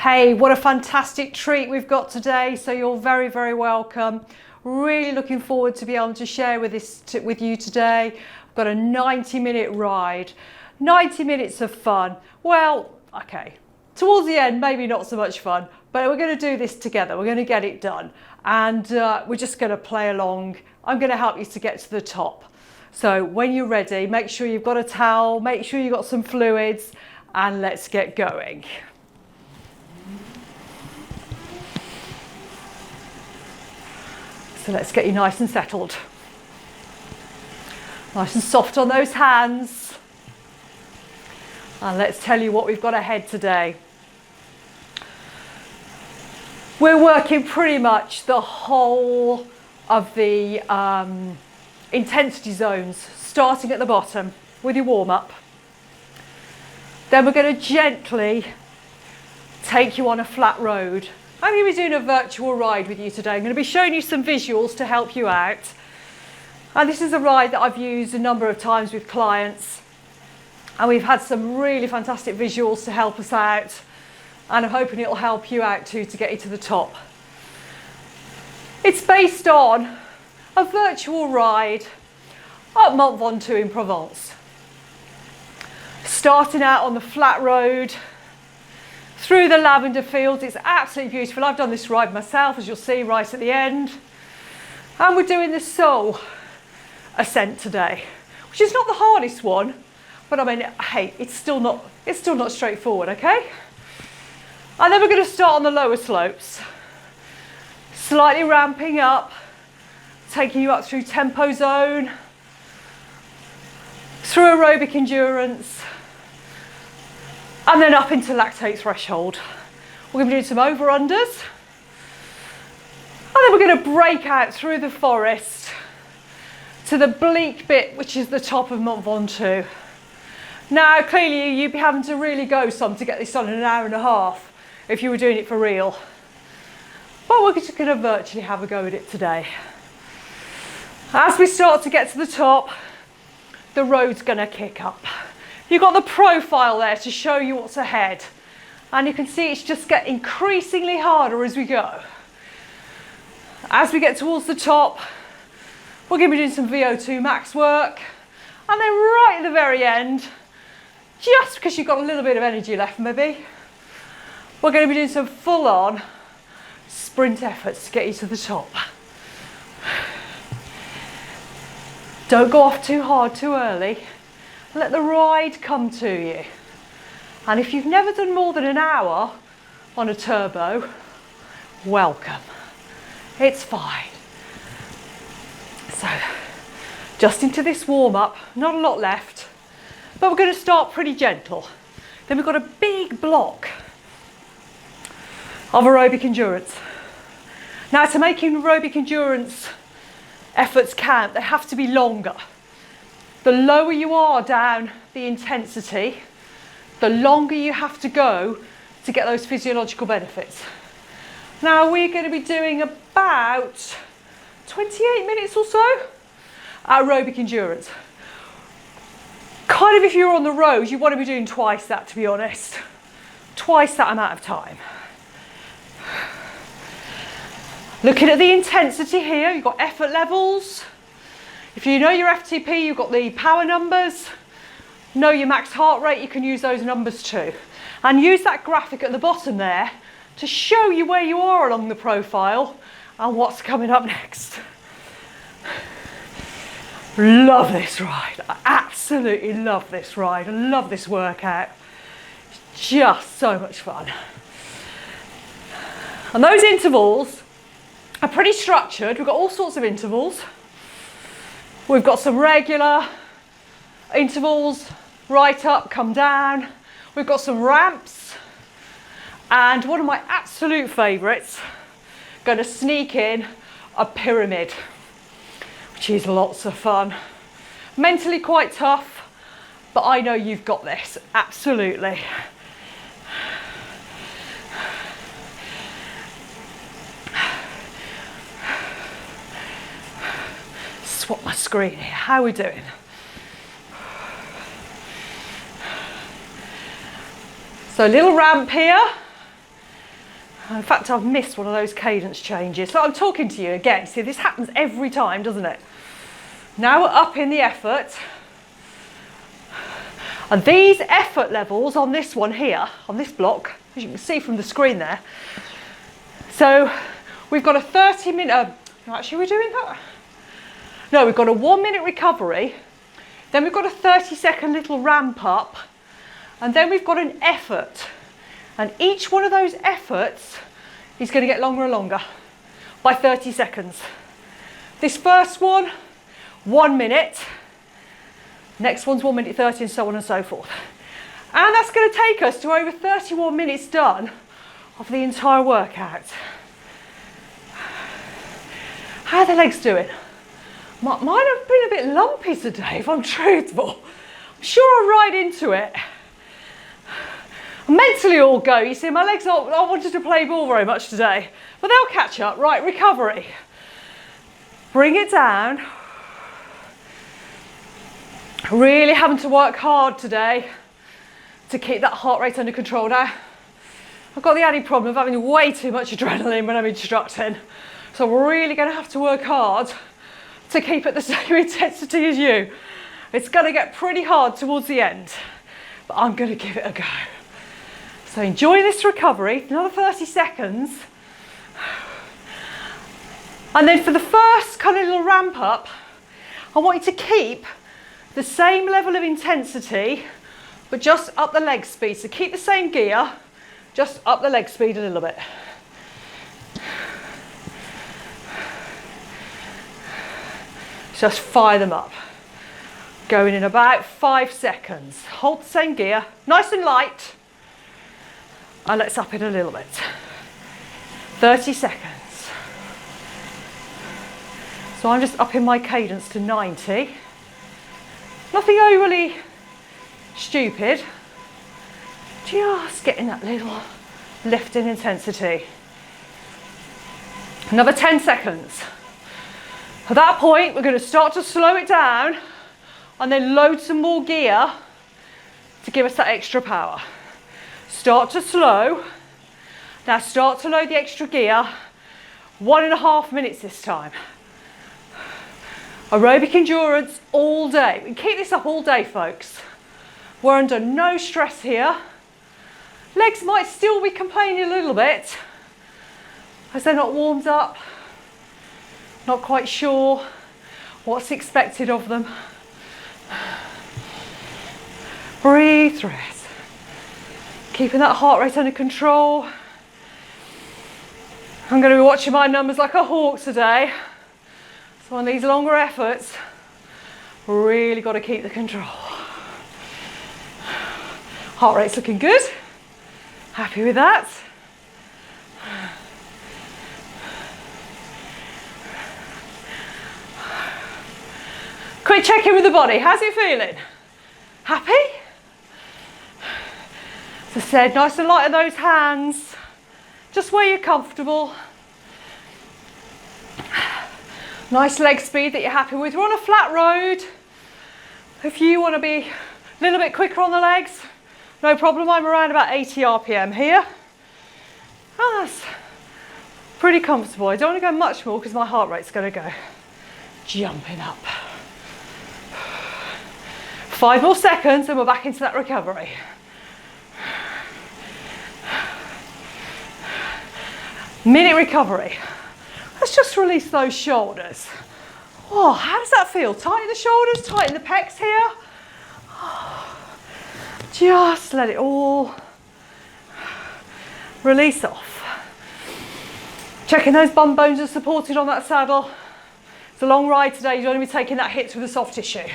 Hey, what a fantastic treat we've got today. So you're very, very welcome. Really looking forward to be able to share with you today. I've got a 90-minute ride, 90 minutes of fun. Well, okay, towards the end, maybe not so much fun, but we're going to do this together. We're going to get it done. And we're just going to play along. I'm going to help you to get to the top. So when you're ready, make sure you've got a towel, make sure you've got some fluids, and let's get going. So let's get you nice and settled. Nice and soft on those hands. And let's tell you what we've got ahead today. We're working pretty much the whole of the intensity zones, starting at the bottom with your warm-up. Then we're going to gently take you on a flat road. I'm going to be doing a virtual ride with you today. I'm going to be showing you some visuals to help you out. And this is a ride that I've used a number of times with clients. And we've had some really fantastic visuals to help us out. And I'm hoping it'll help you out too to get you to the top. It's based on a virtual ride up Mont Ventoux in Provence. Starting out on the flat road, through the lavender fields. It's absolutely beautiful. I've done this ride myself, as you'll see right at the end. And we're doing the sole ascent today, which is not the hardest one, but I mean, hey, it's still not straightforward, okay? And then we're going to start on the lower slopes, slightly ramping up, taking you up through tempo zone, through aerobic endurance, and then up into lactate threshold. We're going to be doing some over-unders. And then we're going to break out through the forest to the bleak bit, which is the top of Mont Ventoux. Now, clearly, you'd be having to really go some to get this done in an hour and a half if you were doing it for real. But we're just going to virtually have a go at it today. As we start to get to the top, the road's going to kick up. You've got the profile there to show you what's ahead. And you can see it's just getting increasingly harder as we go. As we get towards the top, we're going to be doing some VO2 max work. And then right at the very end, just because you've got a little bit of energy left maybe, we're going to be doing some full-on sprint efforts to get you to the top. Don't go off too hard too early. Let the ride come to you. And if you've never done more than an hour on a turbo, welcome. It's fine. So, just into this warm-up, not a lot left, but we're going to start pretty gentle. Then we've got a big block of aerobic endurance. Now, to make aerobic endurance efforts count, they have to be longer. The lower you are down the intensity, the longer you have to go to get those physiological benefits. Now we're going to be doing about 28 minutes or so aerobic endurance. Kind of if you're on the road, you want to be doing twice that, to be honest. Twice that amount of time. Looking at the intensity here, you've got effort levels. If you know your FTP, you've got the power numbers. Know your max heart rate, you can use those numbers too. And use that graphic at the bottom there to show you where you are along the profile and what's coming up next. Love this ride. I absolutely love this ride. I love this workout. It's just so much fun. And those intervals are pretty structured. We've got all sorts of intervals. We've got some regular intervals, right up, come down. We've got some ramps. And one of my absolute favourites, going to sneak in a pyramid, which is lots of fun. Mentally quite tough, but I know you've got this, absolutely. Swap my screen here. How are we doing? So a little ramp here. In fact, I've missed one of those cadence changes. So I'm talking to you again. See, this happens every time, doesn't it? Now we're up in the effort. And these effort levels on this one here, on this block, as you can see from the screen there. So we've got a 30-minute, actually we're doing that? No, we've got a 1-minute recovery. Then we've got a 30-second little ramp up. And then we've got an effort. And each one of those efforts is going to get longer and longer by 30 seconds. This first one, 1 minute. Next one's 1 minute 30 and so on and so forth. And that's going to take us to over 31 minutes done of the entire workout. How are the legs doing? Mine have been a bit lumpy today, if I'm truthful. I'm sure I'll ride into it. Mentally all go. You see, my legs aren't wanted to play ball very much today, but they'll catch up. Right, recovery. Bring it down. Really having to work hard today to keep that heart rate under control now. I've got the added problem of having way too much adrenaline when I'm instructing, so we're really going to have to work hard to keep at the same intensity as you. It's going to get pretty hard towards the end, but I'm going to give it a go. So enjoy this recovery, another 30 seconds. And then for the first kind of little ramp up, I want you to keep the same level of intensity, but just up the leg speed. So keep the same gear, just up the leg speed a little bit. Just fire them up. Going in about 5 seconds. Hold the same gear, nice and light. And let's up it a little bit. 30 seconds. So I'm just upping my cadence to 90. Nothing overly stupid. Just getting that little lift in intensity. Another 10 seconds. At that point, we're going to start to slow it down and then load some more gear to give us that extra power. Start to slow. Now start to load the extra gear. 1.5 minutes this time. Aerobic endurance all day. We can keep this up all day, folks. We're under no stress here. Legs might still be complaining a little bit as they're not warmed up. Not quite sure what's expected of them. Breathe through it. Keeping that heart rate under control. I'm going to be watching my numbers like a hawk today. So on these longer efforts, really got to keep the control. Heart rate's looking good. Happy with that. Quick check in with the body. How's it feeling? Happy? As I said, nice and light on those hands. Just where you're comfortable. Nice leg speed that you're happy with. We're on a flat road. If you want to be a little bit quicker on the legs, no problem. I'm around about 80 RPM here. Oh, that's pretty comfortable. I don't want to go much more because my heart rate's going to go jumping up. 5 more seconds and we're back into that recovery. Minute recovery. Let's just release those shoulders. Oh, how does that feel? Tighten the shoulders, tighten the pecs here. Just let it all release off. Checking those bum bones are supported on that saddle. It's a long ride today. You don't want to be taking that hit with the soft tissue.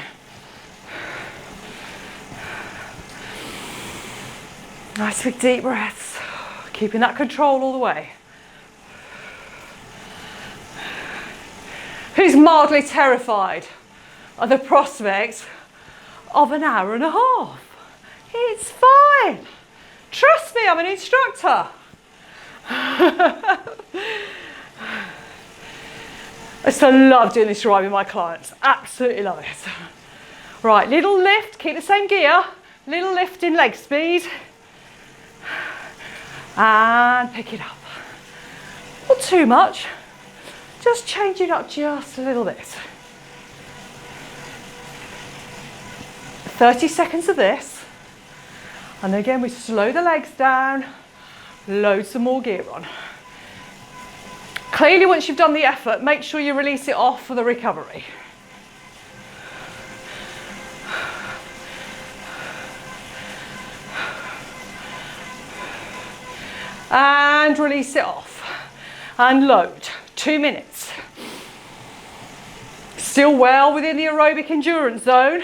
Nice big deep breaths. Keeping that control all the way. Who's mildly terrified of the prospect of an hour and a half? It's fine. Trust me, I'm an instructor. I still love doing this ride with my clients. Absolutely love it. Right, little lift, keep the same gear. Little lift in leg speed. And pick it up. too much, just change it up just a little bit. 30 seconds of this, and again we slow the legs down, load some more gear on. Clearly, once you've done the effort, make sure you release it off for the recovery. And release it off. And load. 2 minutes. Still well within the aerobic endurance zone.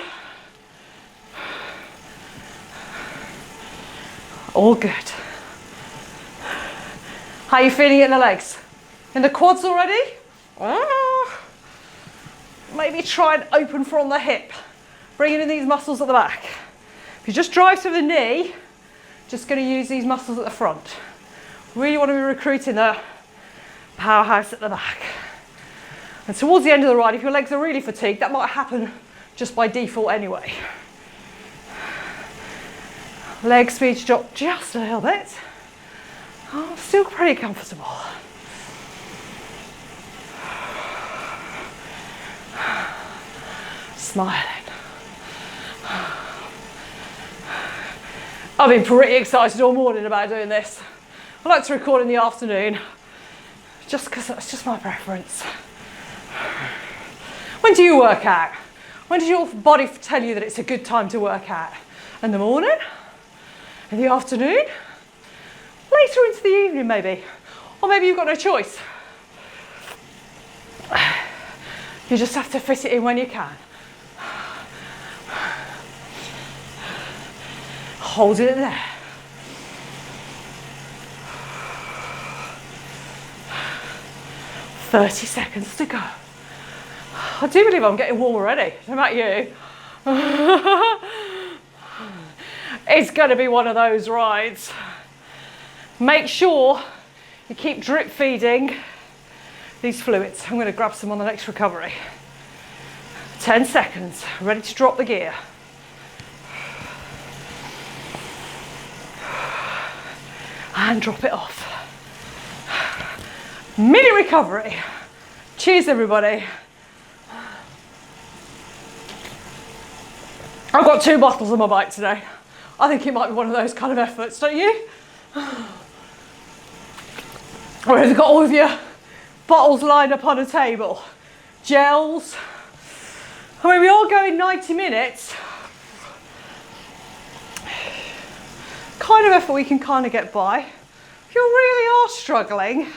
All good. How are you feeling in the legs? In the quads already? Maybe try and open from the hip. Bringing in these muscles at the back. If you just drive through the knee, just going to use these muscles at the front. Really want to be recruiting the powerhouse at the back. And towards the end of the ride, if your legs are really fatigued, that might happen just by default anyway. Leg speed drop just a little bit. Oh, still pretty comfortable. Smiling. I've been pretty excited all morning about doing this. I like to record in the afternoon, just because that's just my preference. When do you work out? When does your body tell you that it's a good time to work out? In the morning? In the afternoon? Later into the evening maybe? Or maybe you've got no choice. You just have to fit it in when you can. Hold it there. "30 seconds to go." I do believe I'm getting warm already. How about you? It's going to be one of those rides. Make sure you keep drip feeding these fluids. I'm going to grab some on the next recovery. 10 seconds, ready to drop the gear. And drop it off. Mini recovery. Cheers, everybody. I've got 2 bottles on my bike today. I think it might be one of those kind of efforts, don't you? Or have you got all of your bottles lined up on a table? Gels. I mean, we are going 90 minutes. Kind of effort we can kind of get by. If you really are struggling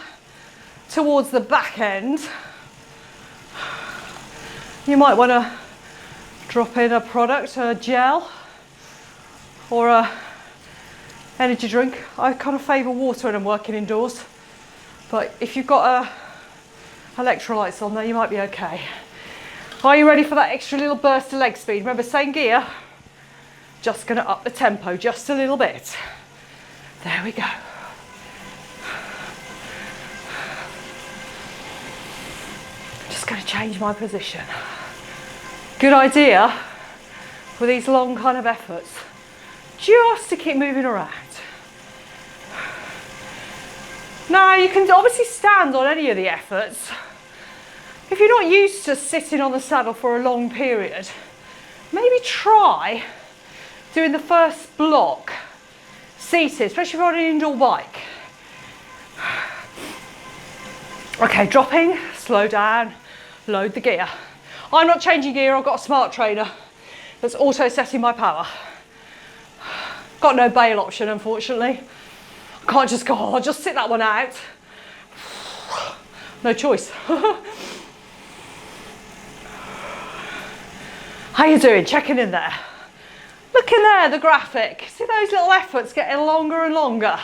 towards the back end, you might want to drop in a product, a gel or a energy drink. I kind of favour water when I'm working indoors, but if you've got electrolytes on there, you might be okay. Are you ready for that extra little burst of leg speed? Remember, same gear, just going to up the tempo just a little bit. There we go. Just going to change my position. Good idea for these long kind of efforts, just to keep moving around. Now, you can obviously stand on any of the efforts. If you're not used to sitting on the saddle for a long period, maybe try doing the first block seated, especially if you're on an indoor bike. Okay, dropping, slow down, load the gear. I'm not changing gear, I've got a smart trainer that's auto setting my power. Got no bail option, unfortunately. I can't just go, oh, I'll just sit that one out. No choice. How you doing? Checking in there. Look in there, the graphic. See those little efforts getting longer and longer?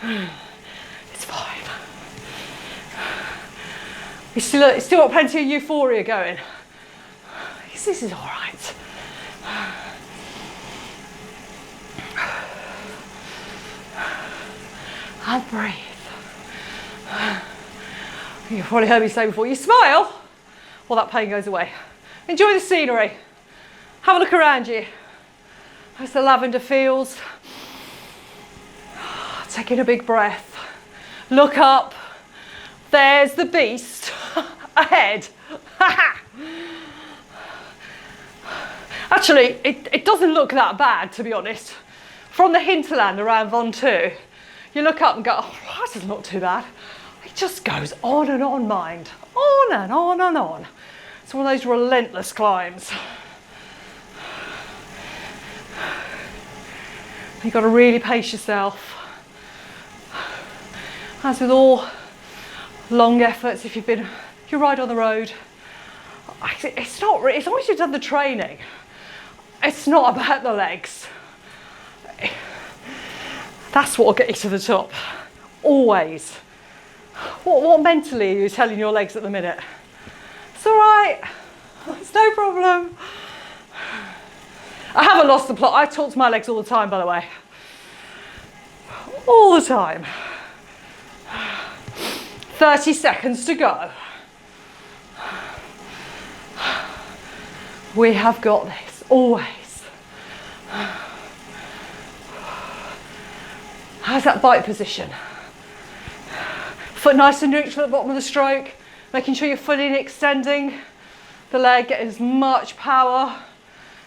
It's fine. You still got plenty of euphoria going. This is all right. And breathe. You've probably heard me say before, you smile, well, that pain goes away. Enjoy the scenery. Have a look around you. As the lavender feels. Taking a big breath. Look up. There's the beast ahead. Actually, it doesn't look that bad, to be honest. From the hinterland around Ventoux, you look up and go, oh, that is not too bad. It just goes on and on, mind. On and on and on. It's one of those relentless climbs. You've got to really pace yourself. As with all long efforts, if you ride on the road, it's not really, as long as you've done the training, it's not about the legs. That's what will get you to the top, always. What mentally are you telling your legs at the minute? It's all right, it's no problem. I haven't lost the plot. I talk to my legs all the time, by the way. All the time. 30 seconds to go. We have got this, always. How's that bike position? Foot nice and neutral at the bottom of the stroke, making sure you're fully extending the leg, getting as much power,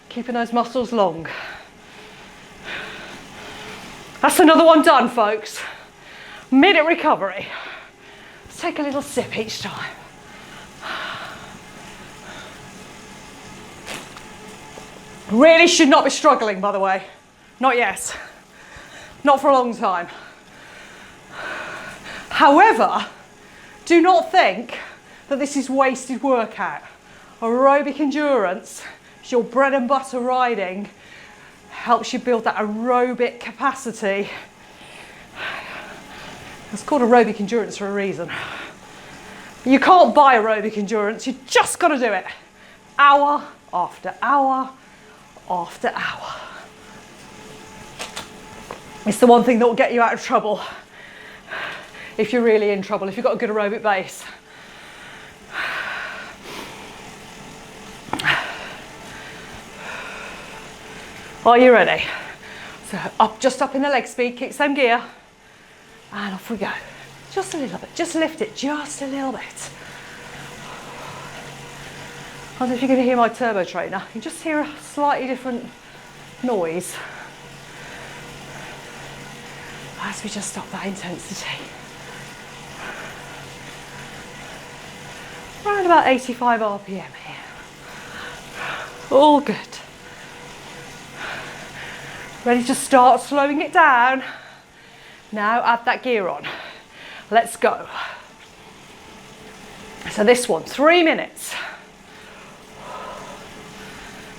keeping those muscles long. That's another one done, folks. Minute recovery. Let's take a little sip each time. Really should not be struggling, by the way. Not yet. Not for a long time. However, do not think that this is wasted workout. Aerobic endurance is your bread and butter riding. Helps you build that aerobic capacity. It's called aerobic endurance for a reason. You can't buy aerobic endurance, you just got to do it. Hour after hour after hour. It's the one thing that will get you out of trouble if you're really in trouble, if you've got a good aerobic base. Are you ready? So just up in the leg speed, keep same gear, and off we go. Just a little bit, just lift it just a little bit. I don't know if you're going to hear my turbo trainer. You can just hear a slightly different noise as we just stop that intensity. Around about 85 RPM here. All good. Ready to start slowing it down. Now add that gear on. Let's go. So this one, 3 minutes.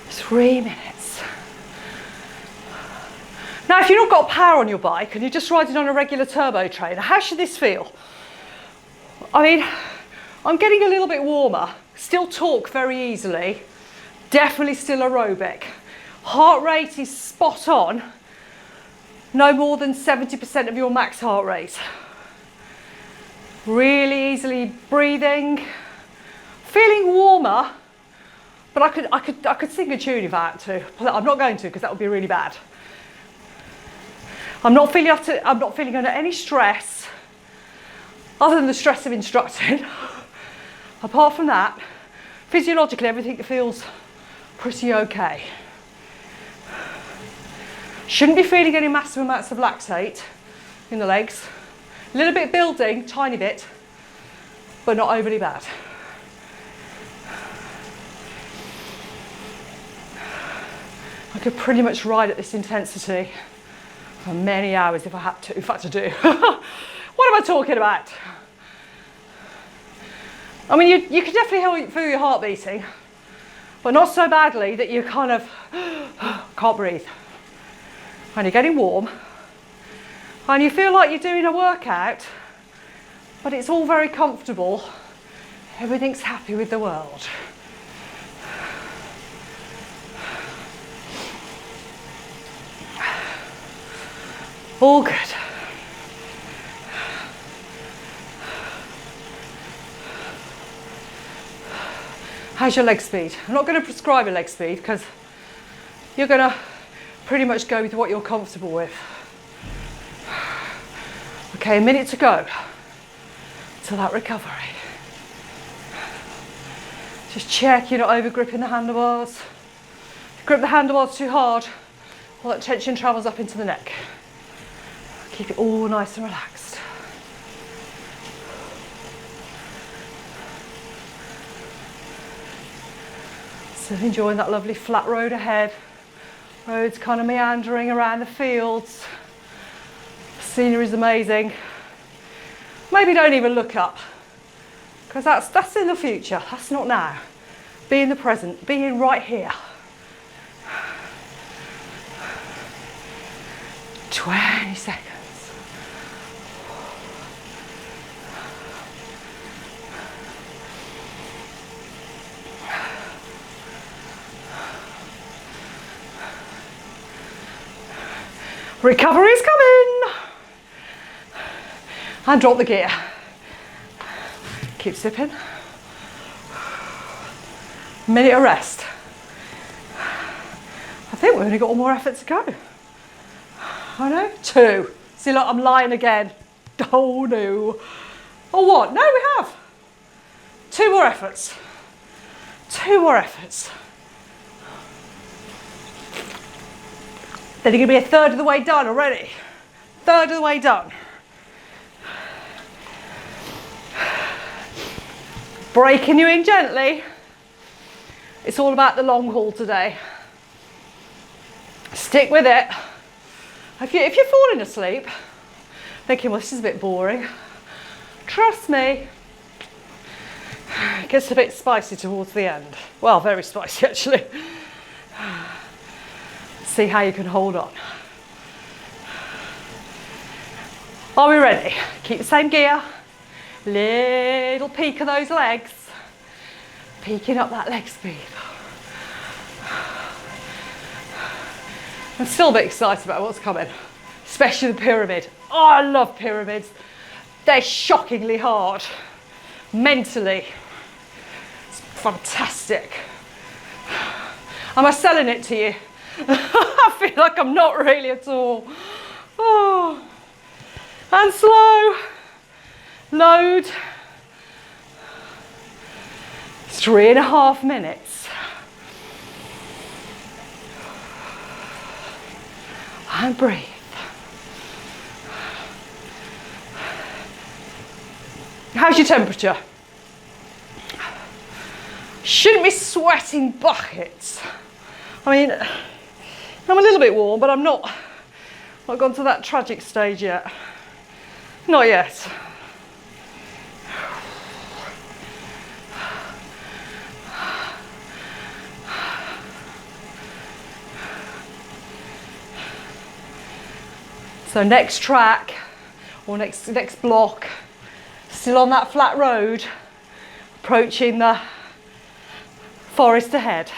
3 minutes. Now, if you've not got power on your bike and you're just riding on a regular turbo trainer, how should this feel? I mean, I'm getting a little bit warmer, still talk very easily, definitely still aerobic. Heart rate is spot on, no more than 70% of your max heart rate. Really easily breathing, feeling warmer. But I could sing a tune if I had to. I'm not going to because that would be really bad. I'm not feeling under any stress other than the stress of instructing. Apart from that, physiologically everything feels pretty okay. Shouldn't be feeling any massive amounts of lactate in the legs. A little bit building, tiny bit, but not overly bad. I could pretty much ride at this intensity for many hours if I had to, do. What am I talking about? I mean, you can definitely feel your heart beating, but not so badly that you kind of can't breathe. And you're getting warm, and you feel like you're doing a workout, but it's all very comfortable. Everything's happy with the world. All good. How's your leg speed? I'm not going to prescribe a leg speed because you're going to pretty much go with what you're comfortable with. Okay, a minute to go. to that recovery. Just check you're not over gripping the handlebars. If you grip the handlebars too hard, all that tension travels up into the neck. Keep it all nice and relaxed. So enjoying that lovely flat road ahead. Roads kind of meandering around the fields. Scenery is amazing. Maybe don't even look up, because that's in the future, that's not now. Be in the present, be in right here. 20 seconds. Recovery is coming. And drop the gear. Keep sipping. Minute of rest. I think we've only got one more effort to go. I know, 2. See, look, I'm lying again. Oh no. Or what? No, we have. 2 more efforts. 2 more efforts. Then you're going to be a third of the way done already. Third of the way done. Breaking you in gently. It's all about the long haul today. Stick with it. If you're falling asleep, thinking, well, this is a bit boring, trust me, it gets a bit spicy towards the end. Well, very spicy actually. See how you can hold on. Are we ready? Keep the same gear. Little peak of those legs. Peaking up that leg speed. I'm still a bit excited about what's coming, especially the pyramid. Oh, I love pyramids. They're shockingly hard. Mentally, it's fantastic. Am I selling it to you? I feel like I'm not really at all. Oh. And slow. Load. 3.5 minutes. And breathe. How's your temperature? Shouldn't be sweating buckets. I mean, I'm a little bit warm, but I'm not gone to that tragic stage yet. Not yet. So next track, or next block, still on that flat road, approaching the forest ahead.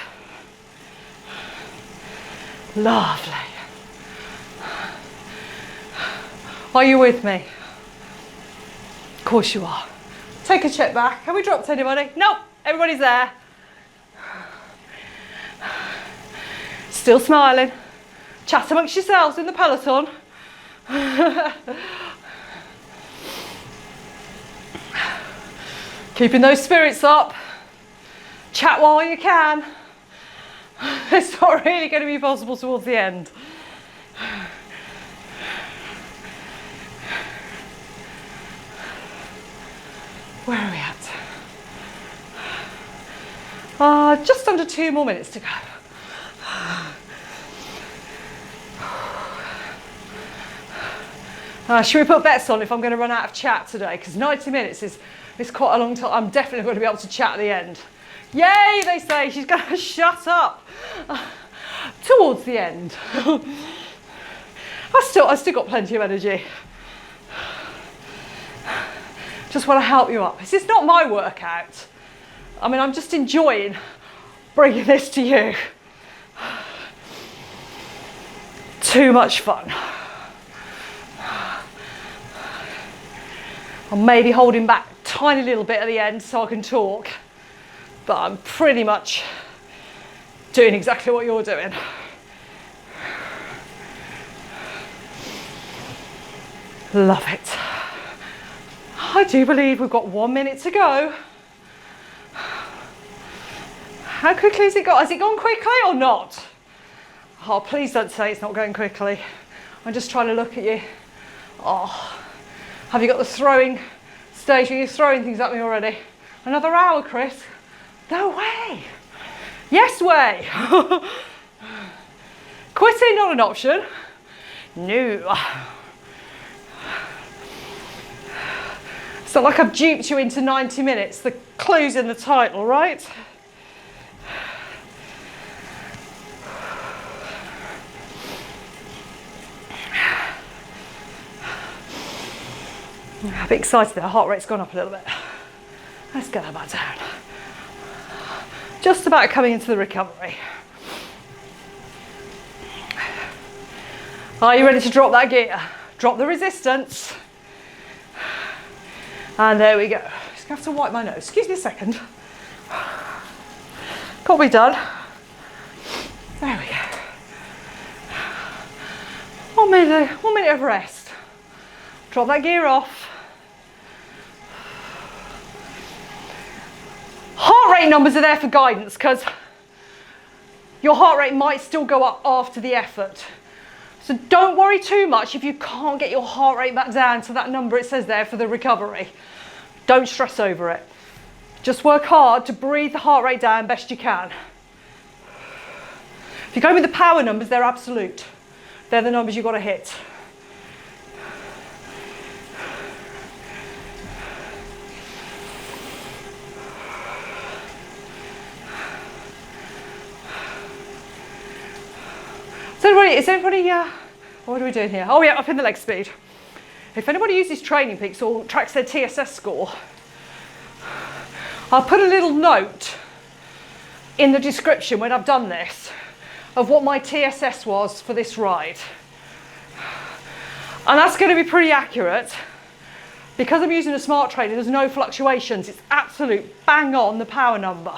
Lovely. Are you with me? Of course you are. Take a check back. Have we dropped anybody? Nope, everybody's there. Still smiling. Chat amongst yourselves in the peloton. Keeping those spirits up. Chat while you can. It's not really going to be possible towards the end. Where are we at? Just under 2 more minutes to go. Should we put bets on if I'm going to run out of chat today? Because 90 minutes is quite a long time. I'm definitely going to be able to chat at the end. Yay, they say. She's going to shut up. Towards the end. I still got plenty of energy. Just want to help you up. This is not my workout. I mean, I'm just enjoying bringing this to you. Too much fun. I'm maybe holding back a tiny little bit at the end so I can talk, but I'm pretty much doing exactly what you're doing. Love it. I do believe we've got 1 minute to go. How quickly has it gone? Has it gone quickly or not? Oh, please don't say it's not going quickly. I'm just trying to look at you. Oh, have you got the throwing stage? Are you throwing things at me already? Another hour, Chris? No way. Yes way. Quitting not an option. No. It's not like I've duped you into 90 minutes. The clue's in the title, right? I'm a bit excited, the heart rate's gone up a little bit. Let's get that back down. Just about coming into the recovery. Are you ready to drop that gear? Drop the resistance. And there we go. Just gonna have to wipe my nose. Excuse me a second. Got me done. There we go. 1 minute of rest. Drop that gear off. Heart rate numbers are there for guidance because your heart rate might still go up after the effort. So don't worry too much if you can't get your heart rate back down to that number it says there for the recovery. Don't stress over it. Just work hard to breathe the heart rate down best you can. If you go with the power numbers, they're absolute. They're the numbers you've got to hit. Is everybody, what are we doing here? Oh yeah, up in the leg speed. If anybody uses Training Peaks or tracks their TSS score, I'll put a little note in the description when I've done this of what my TSS was for this ride. And that's going to be pretty accurate. Because I'm using a smart trainer, there's no fluctuations. It's absolute bang on the power number.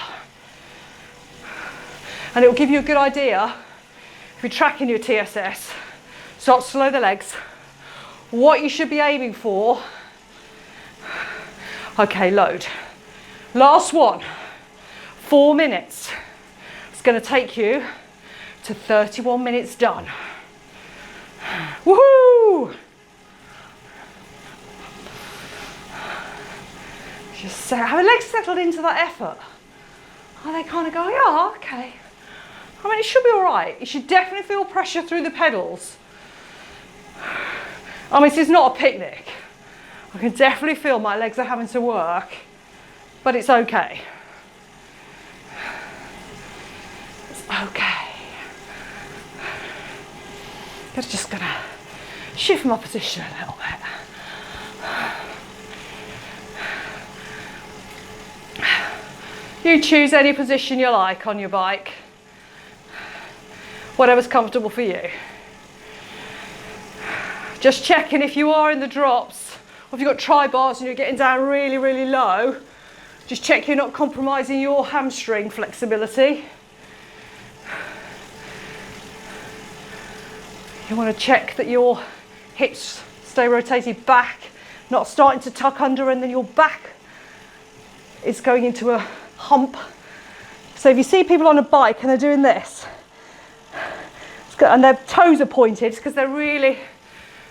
And it will give you a good idea. If you're tracking your TSS, start to slow the legs, what you should be aiming for. Okay, load. Last one, 4 minutes. It's going to take you to 31 minutes done. Woohoo! Just have the legs settled into that effort. Are they kind of going, oh, okay. I mean, it should be all right. You should definitely feel pressure through the pedals. I mean, this is not a picnic. I can definitely feel my legs are having to work, but it's okay. It's okay. I'm just gonna shift my position a little bit. You choose any position you like on your bike. Whatever's comfortable for you. Just checking if you are in the drops, or if you've got tri-bars and you're getting down really, really low, just check you're not compromising your hamstring flexibility. You want to check that your hips stay rotated back, not starting to tuck under and then your back is going into a hump. So if you see people on a bike and they're doing this, and their toes are pointed, it's because they're really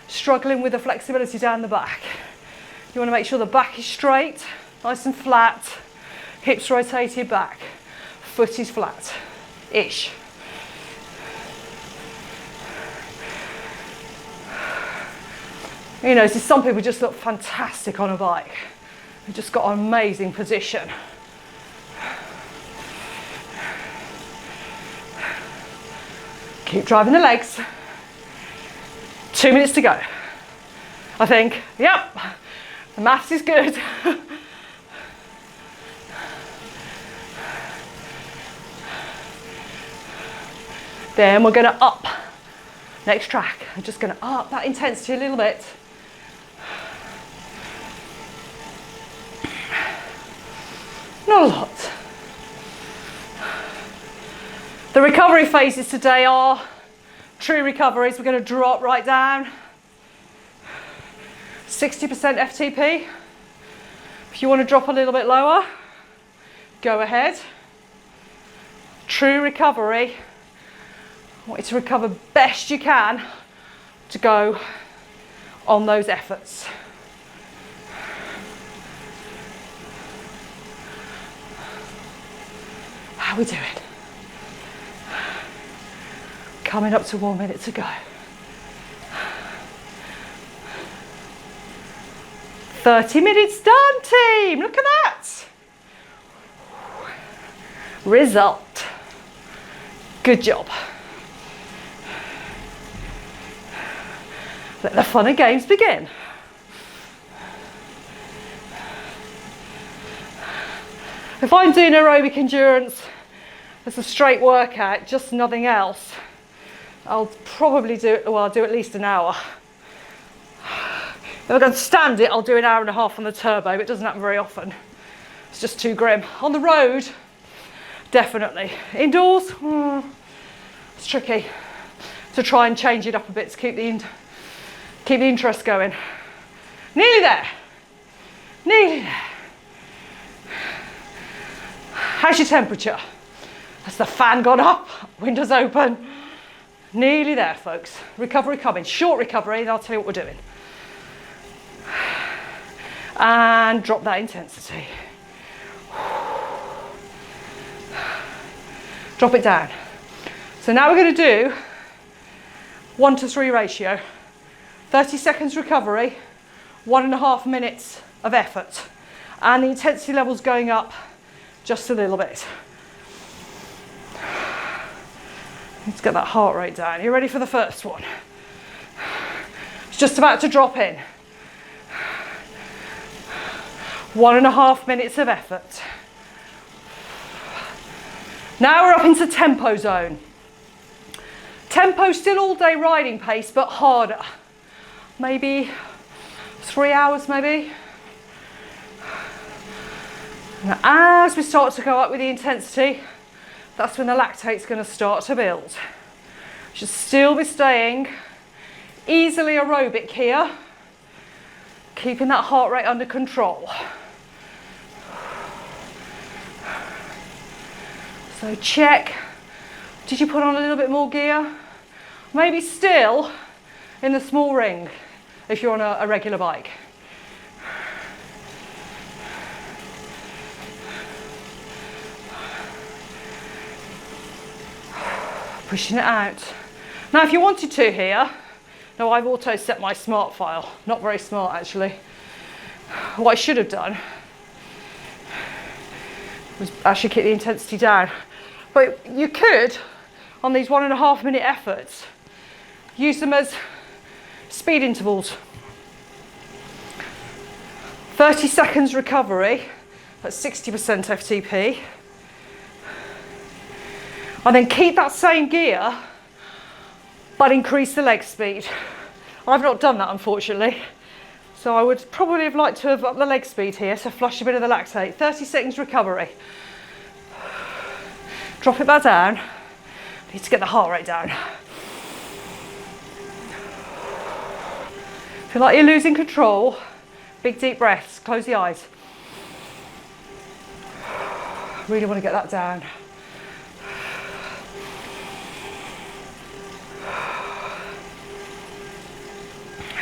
struggling with the flexibility down the back. You want to make sure the back is straight, nice and flat, hips rotated back, foot is flat-ish. You know, so some people just look fantastic on a bike. They've just got an amazing position. Keep driving the legs. 2 minutes to go. I think, yep, the maths is good. Then we're going to up. Next track, I'm just going to up that intensity a little bit. Not a lot. The recovery phases today are true recoveries. We're going to drop right down. 60% FTP, If you want to drop a little bit lower, go ahead. True recovery. I want you to recover best you can to go on those efforts. How are we doing? Coming up to 1 minute to go. 30 minutes done, team. Look at that. Result. Good job. Let the fun and games begin. If I'm doing aerobic endurance as a straight workout, just nothing else, I'll probably do it, well, I'll do at least an hour. If I'm going to stand it, I'll do an hour and a half on the turbo, but it doesn't happen very often. It's just too grim. On the road, definitely. Indoors, it's tricky to try and change it up a bit to keep the interest going. Nearly there. Nearly there. How's your temperature? Has the fan gone up? Windows open? Nearly there, folks. Recovery coming. Short recovery, and I'll tell you what we're doing. And drop that intensity. Drop it down. So now we're going to do 1-to-3 ratio. 30 seconds recovery, 1.5 minutes of effort. And the intensity level's going up just a little bit. Let's get that heart rate down. You ready for the first one? It's just about to drop in. 1.5 minutes of effort. Now we're up into tempo zone. Tempo still all day riding pace, but harder. Maybe 3 hours, maybe. Now, as we start to go up with the intensity, that's when the lactate's going to start to build. Should still be staying easily aerobic here, keeping that heart rate under control. So check, did you put on a little bit more gear? Maybe still in the small ring if you're on a regular bike. Pushing it out. Now if you wanted to here, now I've auto set my smart file, not very smart actually. What I should have done was actually keep the intensity down. But you could, on these 1.5 minute efforts, use them as speed intervals. 30 seconds recovery at 60% FTP. And then keep that same gear, but increase the leg speed. I've not done that, unfortunately. So I would probably have liked to have upped the leg speed here, so flush a bit of the lactate. 30 seconds recovery. Drop it back down. Need to get the heart rate down. Feel like you're losing control. Big deep breaths, close the eyes. Really want to get that down.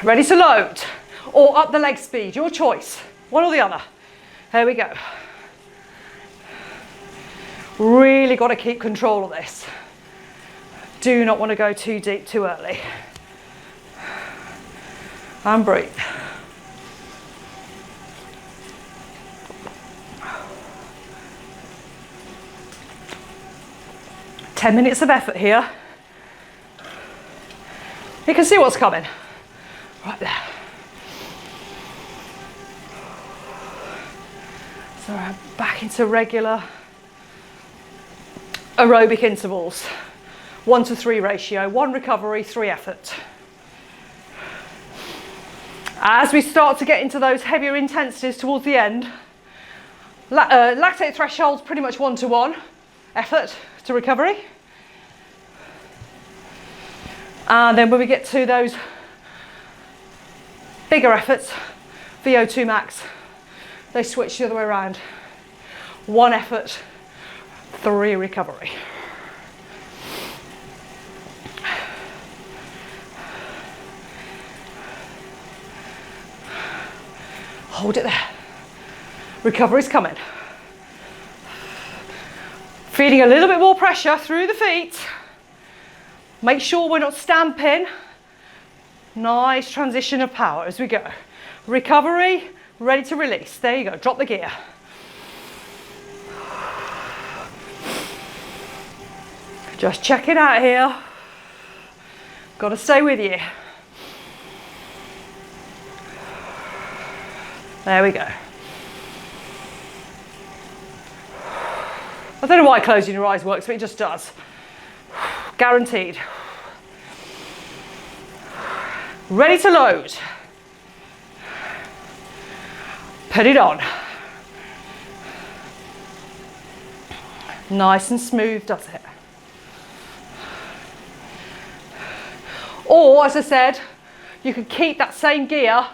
Ready to load or up the leg speed, your choice, one or the other. Here we go. Really got to keep control of this. Do not want to go too deep too early. And breathe. Ten minutes of effort here. You can see what's coming. Right there. So we're back into regular aerobic intervals. 1-to-3 ratio, 1 recovery, 3 effort. As we start to get into those heavier intensities towards the end, lactate threshold's pretty much 1-to-1 effort to recovery. And then when we get to those bigger efforts, VO2 max, they switch the other way around. 1 effort, 3 recovery. Hold it there. Recovery's coming. Feeling a little bit more pressure through the feet. Make sure we're not stamping. Nice transition of power as we go. Recovery, ready to release. There you go, drop the gear. Just check it out here. Got to stay with you. There we go. I don't know why closing your eyes works, but it just does. Guaranteed. Ready to load. Put it on. Nice and smooth, does it? Or, as I said, you could keep that same gear,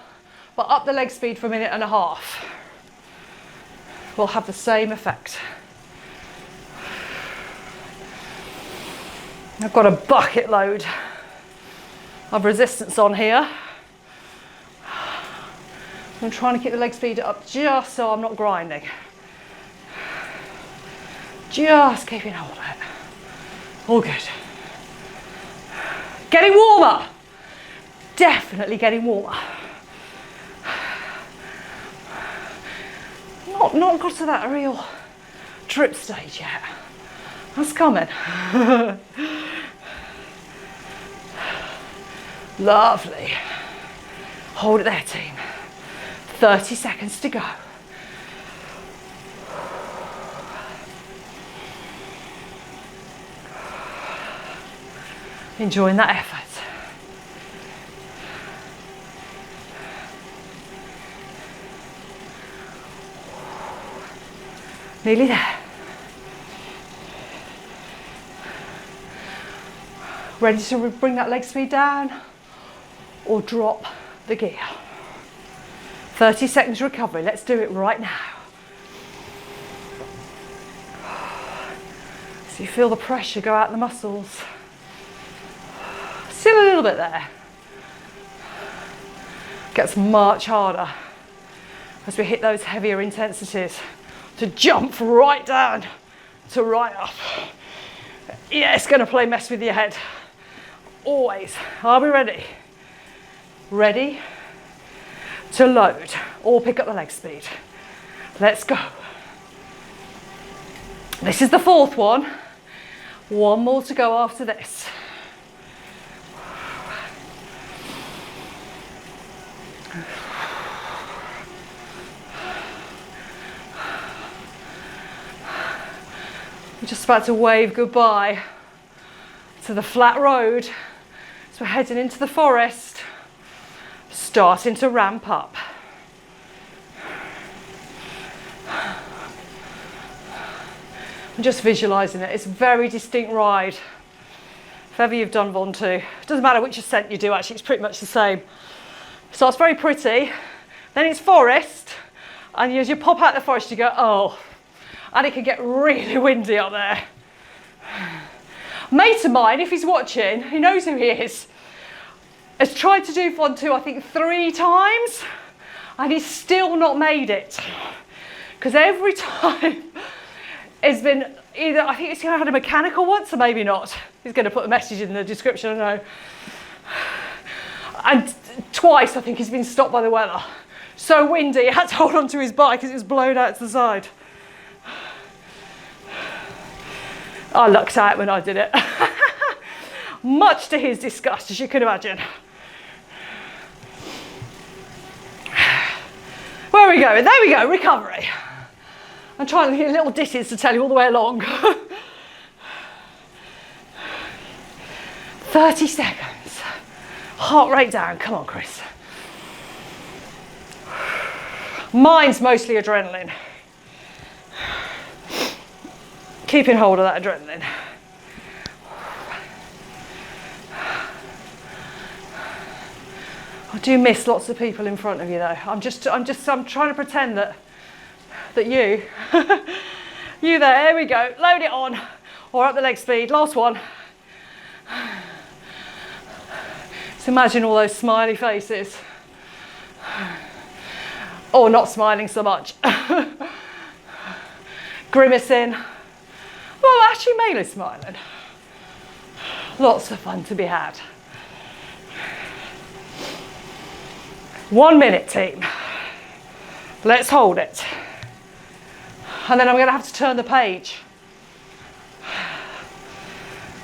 but up the leg speed for 1.5 minutes. Will have the same effect. I've got a bucket load of resistance on here. I'm trying to keep the leg speed up just so I'm not grinding. Just keeping hold of it. All good. Getting warmer. Definitely getting warmer. Not got to that real drip stage yet. That's coming. Lovely. Hold it there, team. 30 seconds to go. Enjoying that effort. Nearly there. Ready to bring that leg speed down or drop the gear. 30 seconds recovery. Let's do it right now. So you feel the pressure go out in the muscles. Still a little bit there. Gets much harder as we hit those heavier intensities to jump right down to right up. Yeah, it's going to play mess with your head. Always. Are we ready? Ready to load or pick up the leg speed. Let's go. This is the 4th one. 1 more to go after this. We're just about to wave goodbye to the flat road as we're heading into the forest, starting to ramp up. I'm just visualising it. It's a very distinct ride. If ever you've done Ventoux, it doesn't matter which ascent you do, actually, it's pretty much the same. So it's very pretty, then it's forest, and as you pop out the forest you go, oh, and it can get really windy up there. A mate of mine, if he's watching, he knows who he is, has tried to do Ventoux, I think 3 times, and he's still not made it. Because every time it's been either, I think he's had a mechanical once, or maybe not. He's going to put a message in the description, I know. And twice I think he's been stopped by the weather. So windy, he had to hold on to his bike because it was blown out to the side. I lucked out when I did it. Much to his disgust, as you can imagine. Where are we going? There we go, recovery. I'm trying to get little ditties to tell you all the way along. 30 seconds. Heart rate down. Come on, Chris. Mine's mostly adrenaline. Keeping hold of that adrenaline. I do miss lots of people in front of you though. I'm trying to pretend that that you, you there, here we go, load it on, or up the leg speed, last one. So imagine all those smiley faces. Or not smiling so much. Grimacing. Well, actually mainly smiling. Lots of fun to be had. 1 minute, team. Let's hold it. And then I'm going to have to turn the page.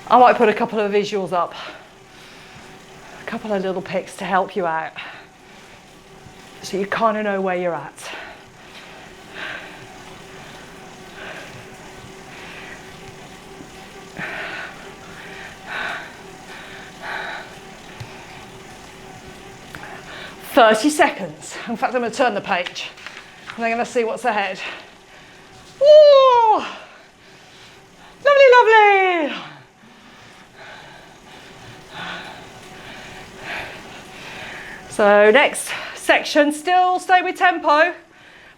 I might put a couple of visuals up. A couple of little pics to help you out. So you kind of know where you're at. "30 seconds. In fact, I'm going to turn the page and I'm going to see what's ahead. Woo! Lovely, lovely. So next section, still stay with tempo.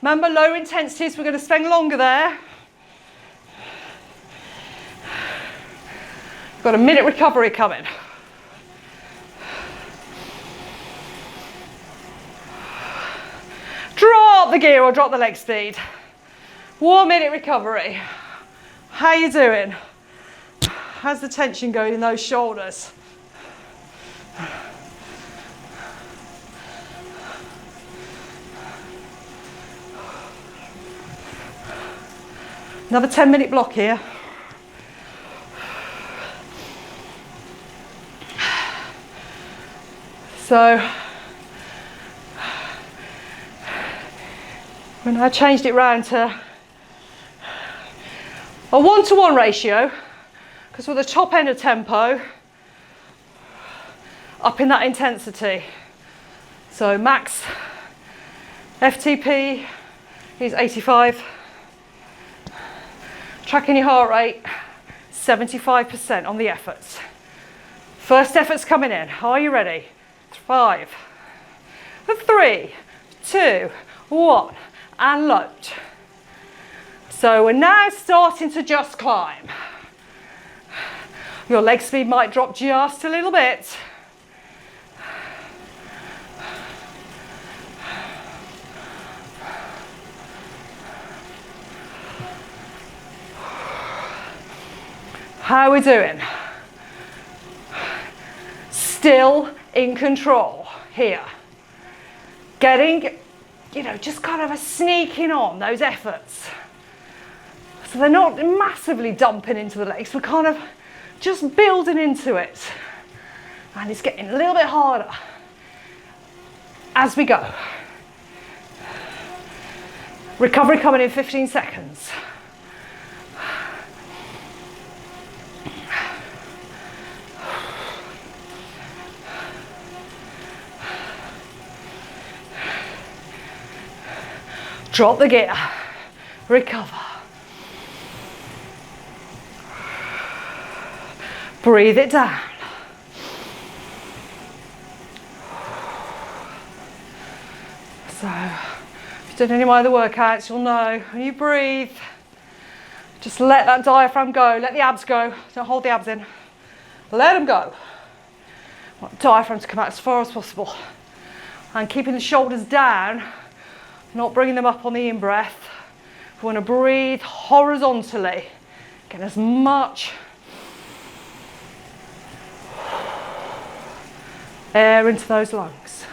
Remember, low intensities, we're going to spend longer there. Got a minute recovery coming. Drop the gear or drop the leg speed. 1 minute recovery. How you doing? How's the tension going in those shoulders? Another 10-minute block here. So, when I changed it round to a 1-to-1 ratio, because with the top end of tempo, up in that intensity. So max FTP is 85. Tracking your heart rate, 75% on the efforts. First effort's coming in. Are you ready? 5, 3, 2, 1, and load. So we're now starting to just climb. Your leg speed might drop just a little bit. How are we doing? Still in control here. Getting, just kind of a sneaking on those efforts. So they're not massively dumping into the legs, we're kind of just building into it. And it's getting a little bit harder as we go. Recovery coming in 15 seconds. Drop the gear, recover. Breathe it down. So, if you've done any of my other workouts, you'll know when you breathe, just let that diaphragm go, let the abs go. Don't hold the abs in. Let them go. I want the diaphragm to come out as far as possible. And keeping the shoulders down, not bringing them up on the in-breath. We want to breathe horizontally. Get as much air into those lungs.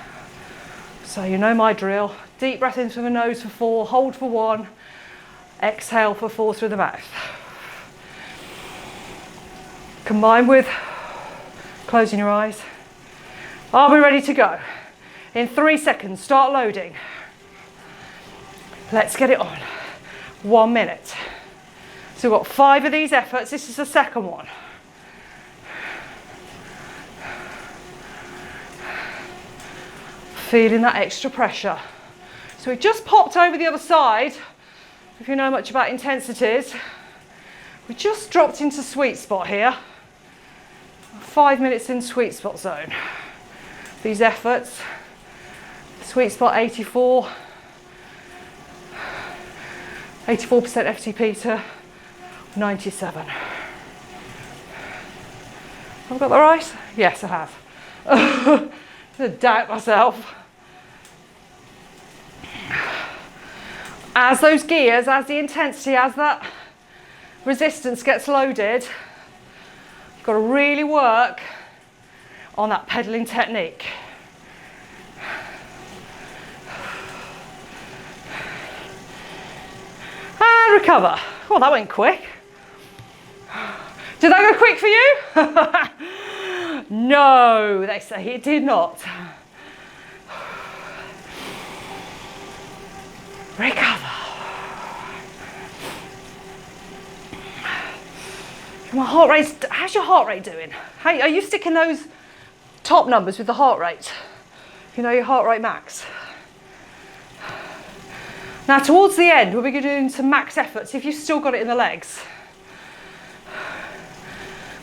So you know my drill. Deep breath in through the nose for 4, hold for 1, exhale for 4 through the mouth. Combined with closing your eyes. Are we ready to go? In 3 seconds, start loading. Let's get it on. 1 minute. So we've got 5 of these efforts. This is the second one. Feeling that extra pressure. So we just popped over the other side. If you know much about intensities, we just dropped into sweet spot here. 5 minutes in sweet spot zone. These efforts, sweet spot 84. 84% FTP to 97. Have I got that right? Yes, I have. I doubt myself. As those gears, as the intensity, as that resistance gets loaded, you've got to really work on that pedalling technique. And recover. Oh, that went quick. Did that go quick for you? No, they say it did not. Recover. My heart rate, how's your heart rate doing? How, are you sticking those top numbers with the heart rate? You know your heart rate max. Now towards the end, we'll be doing some max efforts if you've still got it in the legs.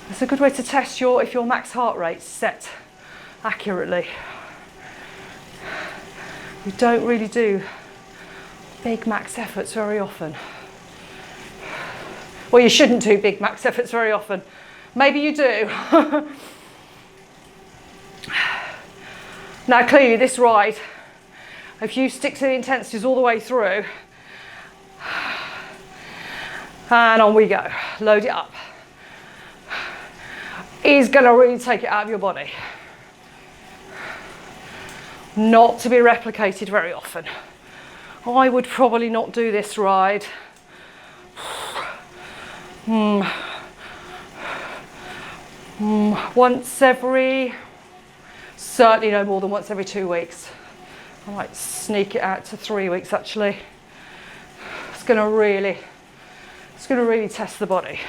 It's a good way to test if your max heart rate's set accurately. We don't really do big max efforts very often. Well, you shouldn't do big max efforts very often. Maybe you do. Now clearly this ride, if you stick to the intensities all the way through, and on we go, load it up, is going to really take it out of your body. Not to be replicated very often. I would probably not do this ride once every, certainly no more than once every 2 weeks. I might sneak it out to 3 weeks actually. It's going to really test the body.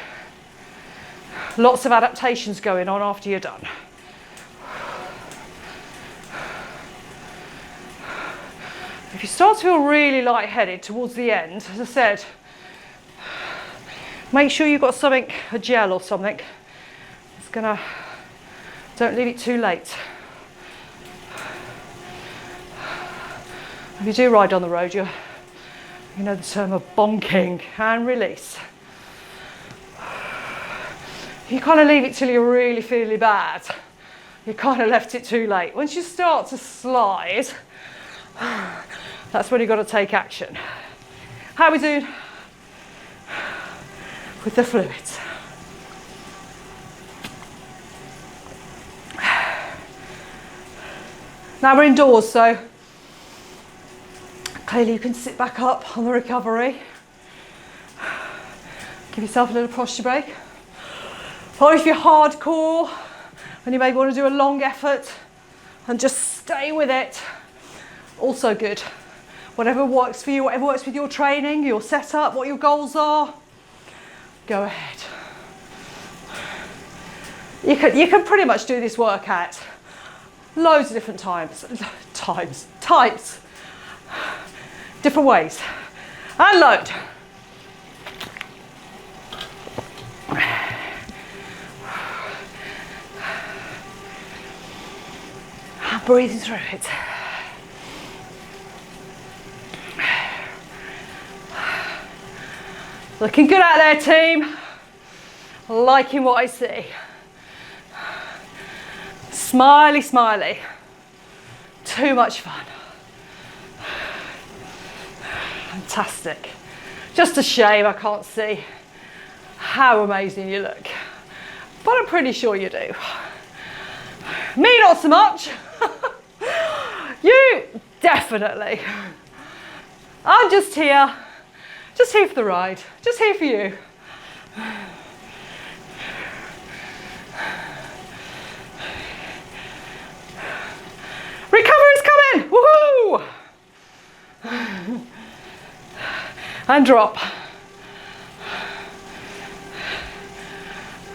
Lots of adaptations going on after you're done. If you start to feel really lightheaded towards the end, as I said, make sure you've got something, a gel or something. It's gonna, don't leave it too late. If you do ride on the road, you know the term of bonking and release. You kind of leave it till you're really feeling bad. You kind of left it too late. Once you start to slide, that's when you've got to take action. How are we doing with the fluids? Now we're indoors, so clearly you can sit back up on the recovery. Give yourself a little posture break. Or if you're hardcore and you maybe want to do a long effort and just stay with it, also good. Whatever works for you, whatever works with your training, your setup, what your goals are, go ahead. You can pretty much do this workout loads of different types, different ways. And load. And breathing through it. Looking good out there, team. Liking what I see. Smiley, smiley. Too much fun. Fantastic. Just a shame I can't see how amazing you look. But I'm pretty sure you do. Me, not so much. You, definitely. I'm just here for the ride, just here for you. Recovery's coming, woohoo! And drop.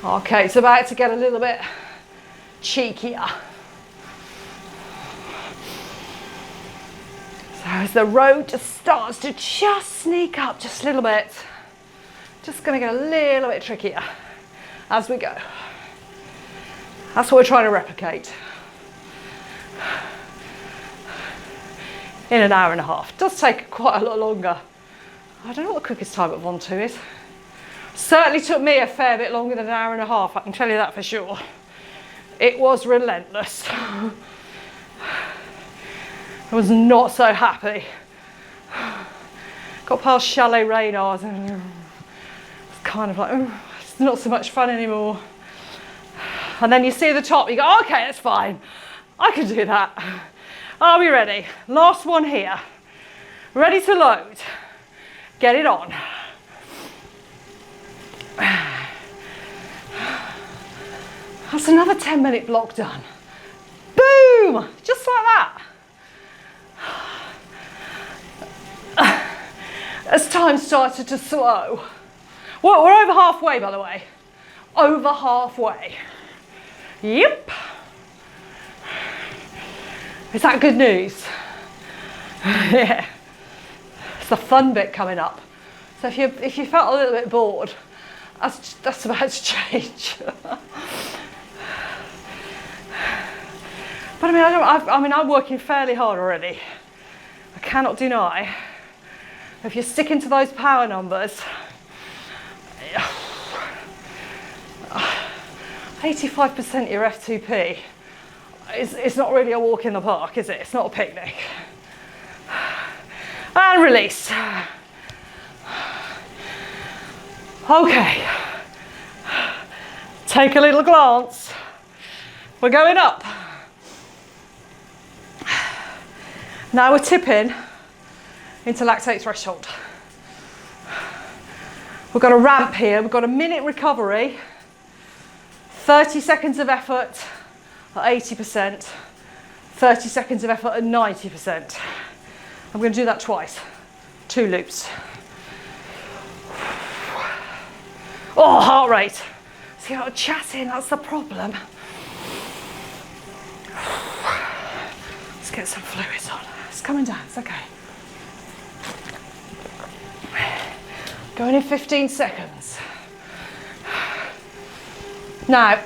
Okay, it's about to get a little bit cheekier. So as the road just starts to just sneak up just a little bit, just going to get a little bit trickier as we go. That's what we're trying to replicate in an hour and a half. It does take quite a lot longer I don't know what the quickest time at Ventoux is. Certainly took me a fair bit longer than an hour and a half, I can tell you that for sure. It was relentless. I was not so happy. Got past Chalet Reynards and it's kind of like, oh, it's not so much fun anymore. And then you see the top, you go, oh, okay, that's fine. I can do that. Are we ready? Last one here. Ready to load. Get it on. That's another 10-minute block done. Boom! Just like that. As time started to slow. Well, we're over halfway, by the way. Over halfway. Yep. Is that good news? Yeah. It's the fun bit coming up. So if you felt a little bit bored, that's about to change. But I mean, I'm working fairly hard already. I cannot deny. If you're sticking to those power numbers, 85% your F2P is not really a walk in the park, is it? It's not a picnic. And release. Okay. Take a little glance. We're going up. Now we're tipping into lactate threshold. We've got a ramp here. We've got a minute recovery, 30 seconds of effort at 80%, 30 seconds of effort at 90%. I'm going to do that twice, 2 loops. Oh, heart rate. See, I'm chatting, that's the problem. Let's get some fluids on. It's coming down, it's okay. Going in 15 seconds. Now,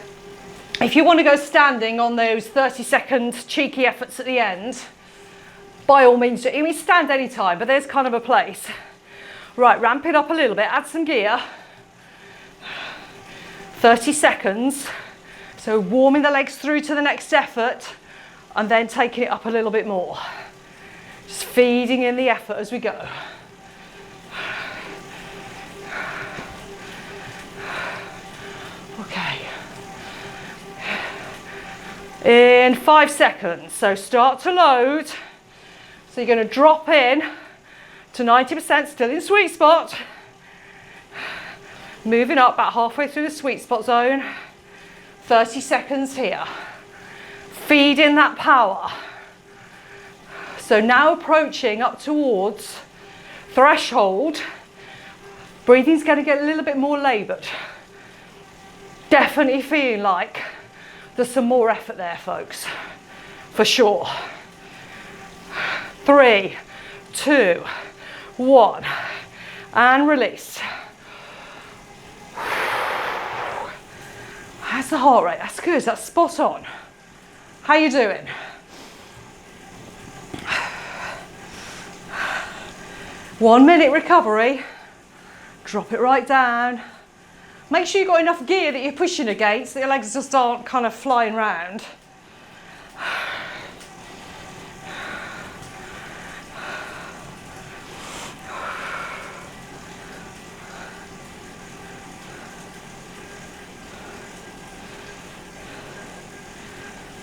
if you want to go standing on those 30-second cheeky efforts at the end, by all means, I mean, stand any time, but there's kind of a place. Right, ramp it up a little bit, add some gear. 30 seconds. So warming the legs through to the next effort and then taking it up a little bit more. Just feeding in the effort as we go. Okay. In 5 seconds. So start to load. So you're going to drop in to 90%, still in sweet spot. Moving up about halfway through the sweet spot zone. 30 seconds here. Feed in that power. So now approaching up towards threshold. Breathing's going to get a little bit more laboured. Definitely feeling like there's some more effort there, folks. For sure. 3, 2, 1. And release. How's the heart rate? That's good, that's spot on. How you doing? 1 minute recovery. Drop it right down. Make sure you've got enough gear that you're pushing against, that your legs just aren't kind of flying round.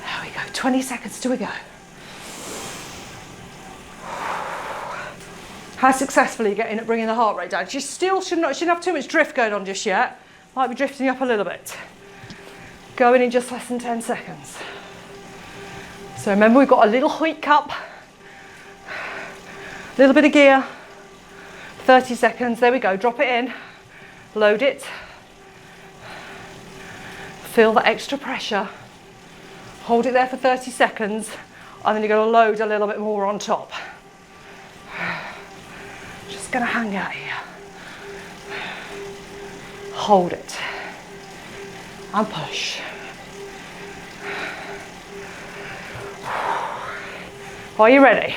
There we go, 20 seconds till we go. How successful are you getting at bringing the heart rate down? You still shouldn't have too much drift going on just yet. Might be drifting up a little bit. Going in just less than 10 seconds. So remember, we've got a little heat cup, a little bit of gear, 30 seconds, there we go, drop it in, load it, feel the extra pressure, hold it there for 30 seconds, and then you're going to load a little bit more on top. Just going to hang out here. Hold it and push. Are you ready?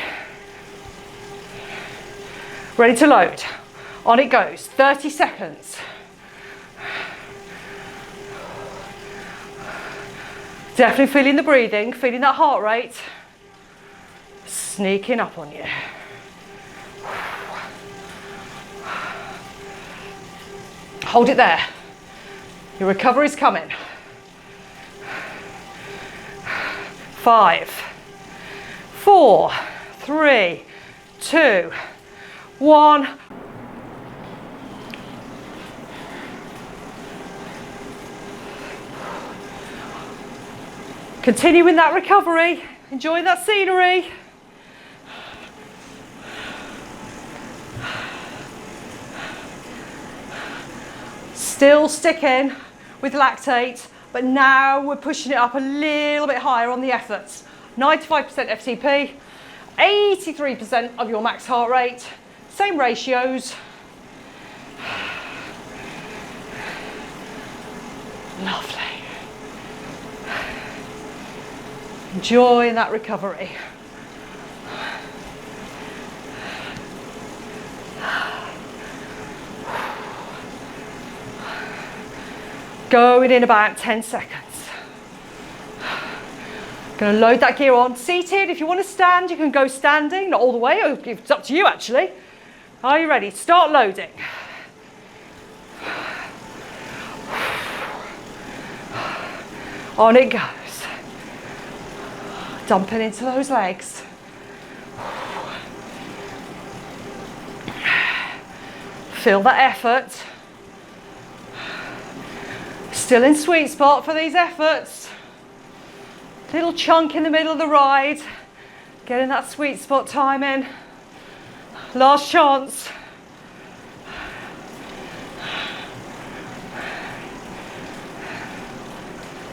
Ready to load? On it goes, 30 seconds. Definitely feeling the breathing, feeling that heart rate sneaking up on you. Hold it there. Your recovery's coming. 5, 4, 3, 2, 1. Continuing that recovery, enjoying that scenery. Still sticking with lactate, but now we're pushing it up a little bit higher on the efforts. 95% FTP, 83% of your max heart rate, same ratios. Lovely. Enjoying that recovery. Going in about 10 seconds. Going to load that gear on. Seated, if you want to stand, you can go standing, not all the way, it's up to you actually. Are you ready? Start loading. On it goes. Dumping into those legs. Feel that effort. Still in sweet spot for these efforts. Little chunk in the middle of the ride. Getting that sweet spot time in. Last chance.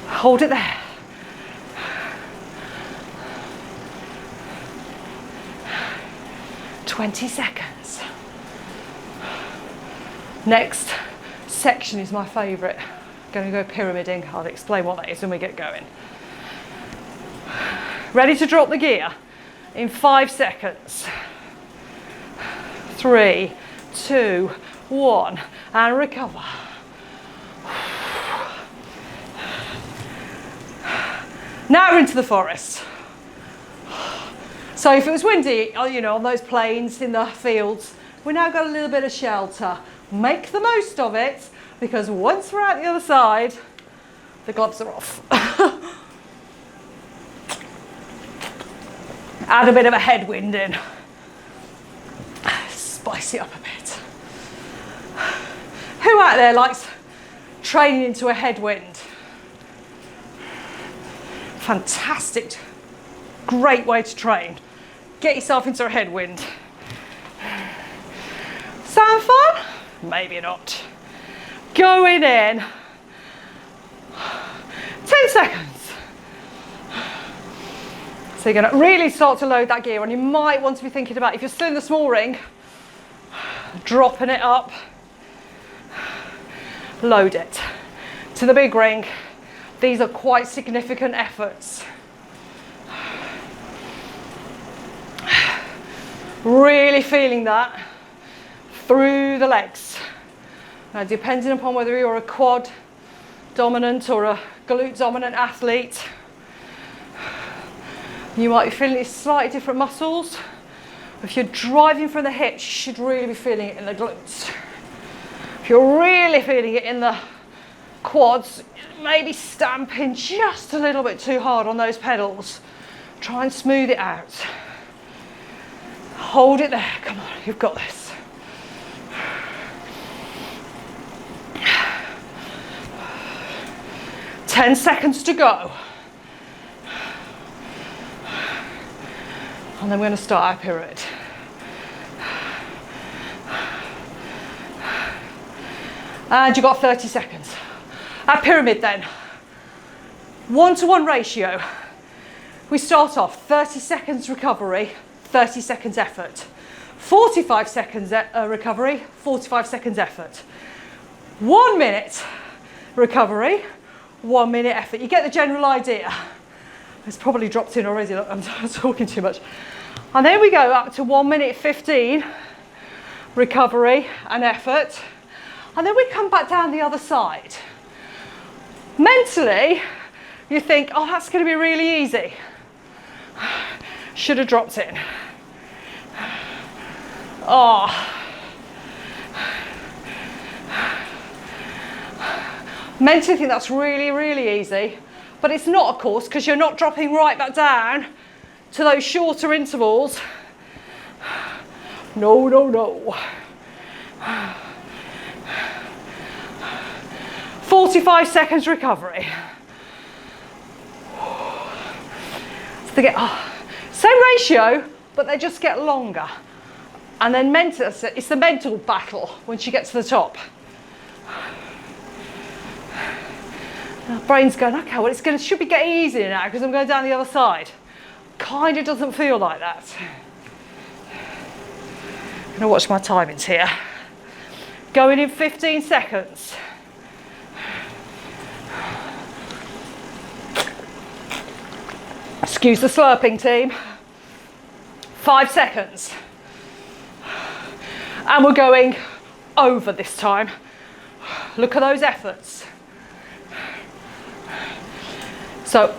Hold it there. "20 seconds. Next section is my favourite. Going to go pyramiding. I'll explain what that is when we get going. Ready to drop the gear in 5 seconds. 3, 2, 1, and recover. Now we're into the forest. So if it was windy, you know, on those plains in the fields, we now got a little bit of shelter. Make the most of it, because once we're out the other side, the gloves are off. Add a bit of a headwind in. Spice it up a bit. Who out there likes training into a headwind? Fantastic, great way to train. Get yourself into a headwind. Sound fun? Maybe not. Going in. 10 seconds. So you're going to really start to load that gear on. You might want to be thinking about, if you're still in the small ring, dropping it up. Load it. To the big ring. These are quite significant efforts. Really feeling that through the legs. Now, depending upon whether you're a quad dominant or a glute dominant athlete, you might be feeling slightly different muscles. If you're driving from the hips, you should really be feeling it in the glutes. If you're really feeling it in the quads, maybe stamping just a little bit too hard on those pedals. Try and smooth it out. Hold it there, come on, you've got this. Ten seconds to go. And then we're going to start our pyramid. And you've got 30 seconds. Our pyramid then. 1-to-1 ratio. We start off 30 seconds recovery, 30 seconds effort. 45 seconds recovery, 45 seconds effort. 1 minute recovery, 1 minute effort. You get the general idea. It's probably dropped in already, look, I'm talking too much. And then we go up to 1 minute 15, recovery and effort. And then we come back down the other side. Mentally, you think, oh, that's going to be really easy. Should have dropped in. Oh. Mentally think that's really, really easy. But it's not, of course, because you're not dropping right back down to those shorter intervals. No, no, no. 45 seconds recovery. So they get, same ratio, but they just get longer. And then it's the mental battle once you get to the top. Our brain's going, okay, well, should be getting easier now because I'm going down the other side. Kind of doesn't feel like that. I'm going to watch my timings here. Going in 15 seconds. Excuse the slurping, team. 5 seconds. And we're going over this time. Look at those efforts. So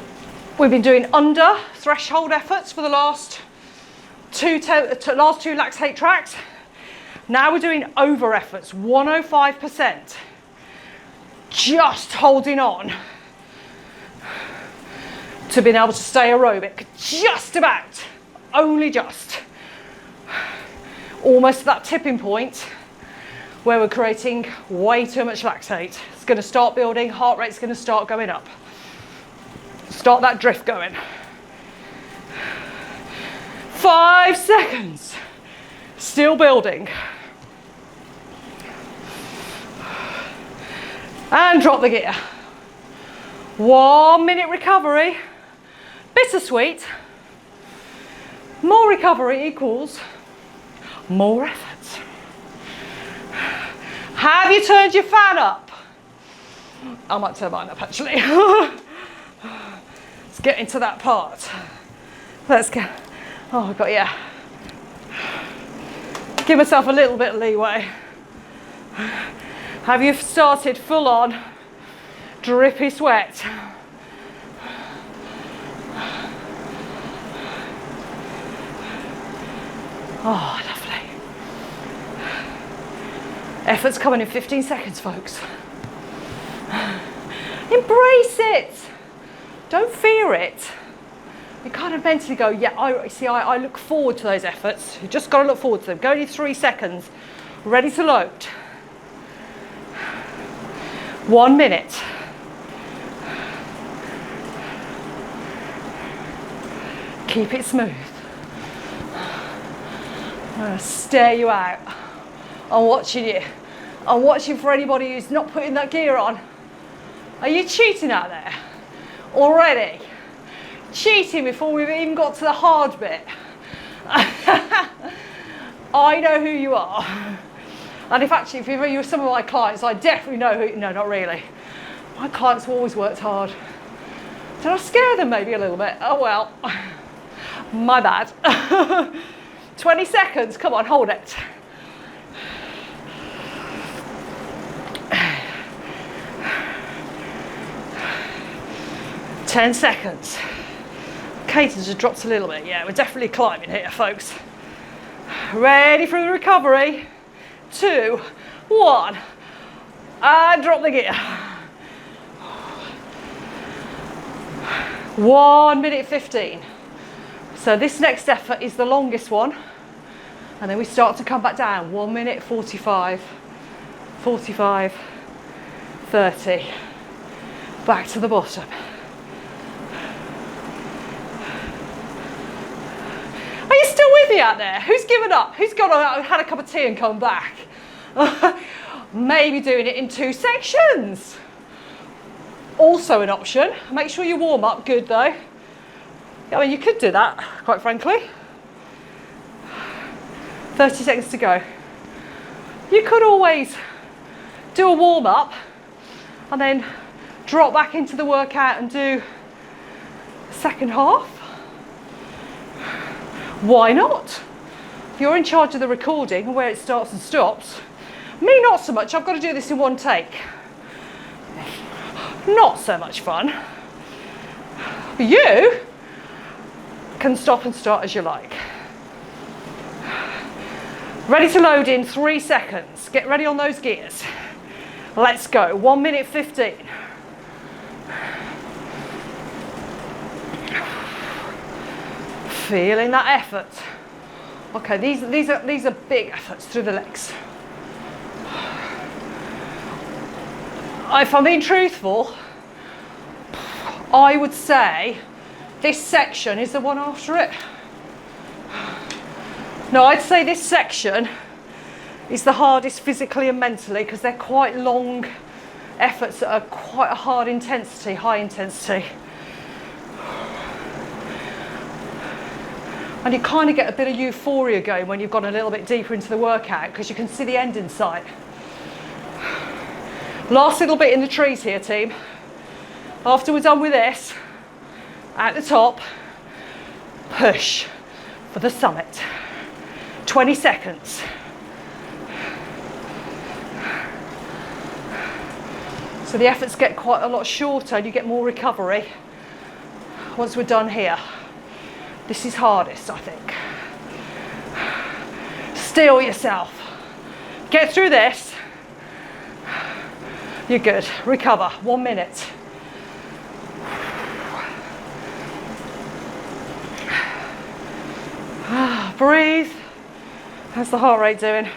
we've been doing under threshold efforts for the last two lactate tracks. Now we're doing over efforts, 105%. Just holding on to being able to stay aerobic. Just about, only just. Almost at that tipping point where we're creating way too much lactate. It's going to start building, heart rate's going to start going up. Start that drift going. 5 seconds. Still building. And drop the gear. 1 minute recovery. Bittersweet. More recovery equals more effort. Have you turned your fan up? I might turn mine up actually. Let's get into that part. Let's go. Oh, I've got, yeah. Give myself a little bit of leeway. Have you started full on drippy sweat? Oh, lovely. Effort's coming in 15 seconds, folks. Embrace it. Don't fear it. You kind of mentally go, yeah, I look forward to those efforts. You just got to look forward to them. Go in 3 seconds. Ready to load. 1 minute. Keep it smooth. I'm going to stare you out. I'm watching you. I'm watching for anybody who's not putting that gear on. Are you cheating out there? Already? Cheating before we've even got to the hard bit. I know who you are. And if you're some of my clients, I definitely know who, no, not really. My clients have always worked hard. Did I scare them maybe a little bit? Oh well, my bad. 20 seconds, come on, hold it. Ten seconds. Cadence has dropped a little bit. Yeah, we're definitely climbing here, folks. Ready for the recovery. 2, 1, and drop the gear. 1 minute 15. So this next effort is the longest one, and then we start to come back down. 1 minute 45, 45, 30. Back to the bottom. Are you still with me out there? Who's given up? Who's gone out, had a cup of tea and come back? Maybe doing it in 2 sections. Also an option. Make sure you warm up good though. I mean, you could do that, quite frankly. 30 seconds to go. You could always do a warm up and then drop back into the workout and do the second half. Why not? You're in charge of the recording and where it starts and stops. Me, not so much. I've got to do this in one take. Not so much fun. But you can stop and start as you like. Ready to load in 3 seconds. Get ready on those gears. Let's go. 1 minute 15. Feeling that effort. Okay, these are big efforts through the legs. If I'm being truthful, I would say this section is the one after it. No, I'd say this section is the hardest physically and mentally because they're quite long efforts that are quite a hard intensity, high intensity. And you kind of get a bit of euphoria going when you've gone a little bit deeper into the workout because you can see the end in sight. Last little bit in the trees here, team. After we're done with this, at the top, push for the summit. 20 seconds. So the efforts get quite a lot shorter and you get more recovery once we're done here. This is hardest, I think. Steel yourself. Get through this. You're good. Recover. 1 minute. Breathe. How's the heart rate doing?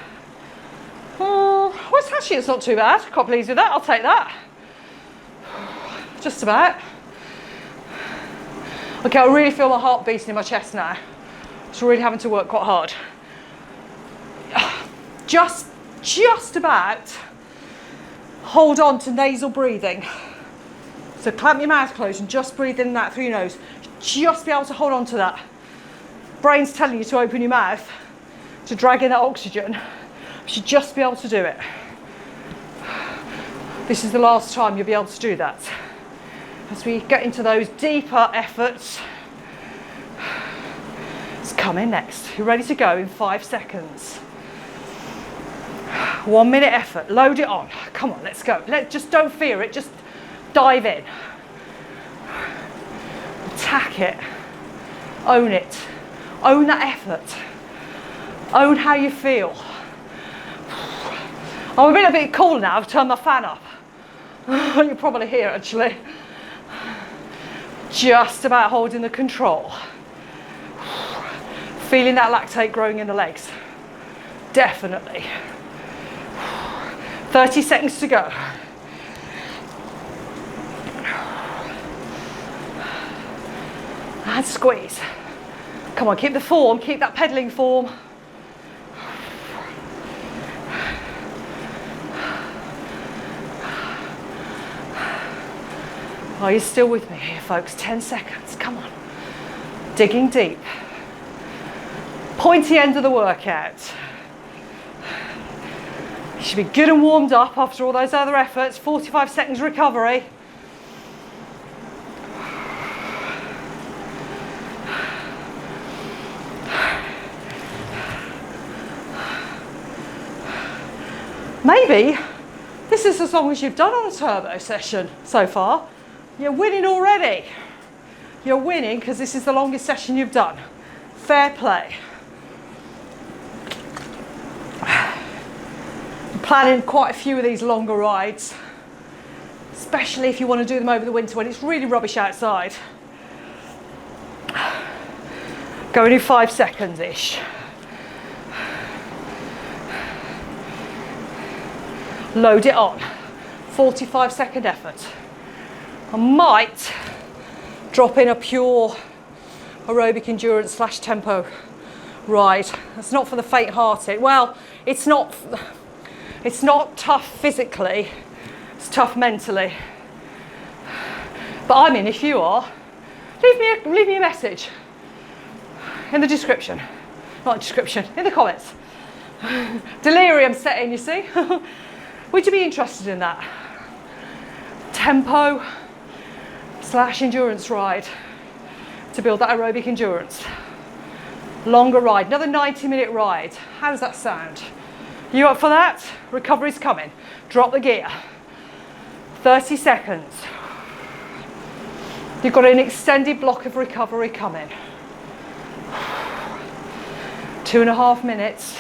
Oh, well, actually, it's not too bad. Quite pleased with that. I'll take that. Just about. Okay, I really feel my heart beating in my chest now. It's really having to work quite hard. Just about hold on to nasal breathing. So clamp your mouth closed and just breathe in that through your nose. Just be able to hold on to that. Brain's telling you to open your mouth to drag in that oxygen. You should just be able to do it. This is the last time you'll be able to do that. As we get into those deeper efforts, it's coming next. You're ready to go in 5 seconds. 1 minute effort. Load it on. Come on, let's go. Just don't fear it. Just dive in. Attack it. Own it. Own that effort. Own how you feel. I'm a bit cool now. I've turned my fan up. You can probably hear it actually. Just about holding the control. Feeling that lactate growing in the legs. Definitely. 30 seconds to go. And squeeze. Come on, keep the form, keep that pedalling form. Are you still with me here, folks? 10 seconds, come on. Digging deep. Pointy end of the workout. You should be good and warmed up after all those other efforts. 45 seconds recovery. Maybe this is as long as you've done on a turbo session so far. You're winning already. You're winning because this is the longest session you've done. Fair play. I'm planning quite a few of these longer rides, especially if you want to do them over the winter when it's really rubbish outside. Going in 5 seconds-ish. Load it on. 45-second effort. I might drop in a pure aerobic endurance / tempo ride. That's not for the faint-hearted. Well, it's not tough physically, it's tough mentally. But I'm in if you are. Leave me a message in the description. Not description, in the comments. Delirium setting, you see. Would you be interested in that? Tempo / endurance ride to build that aerobic endurance. longer ride, another 90-minute ride. How does that sound? You up for that? Recovery's coming. Drop the gear. 30 seconds. You've got an extended block of recovery coming. 2.5 minutes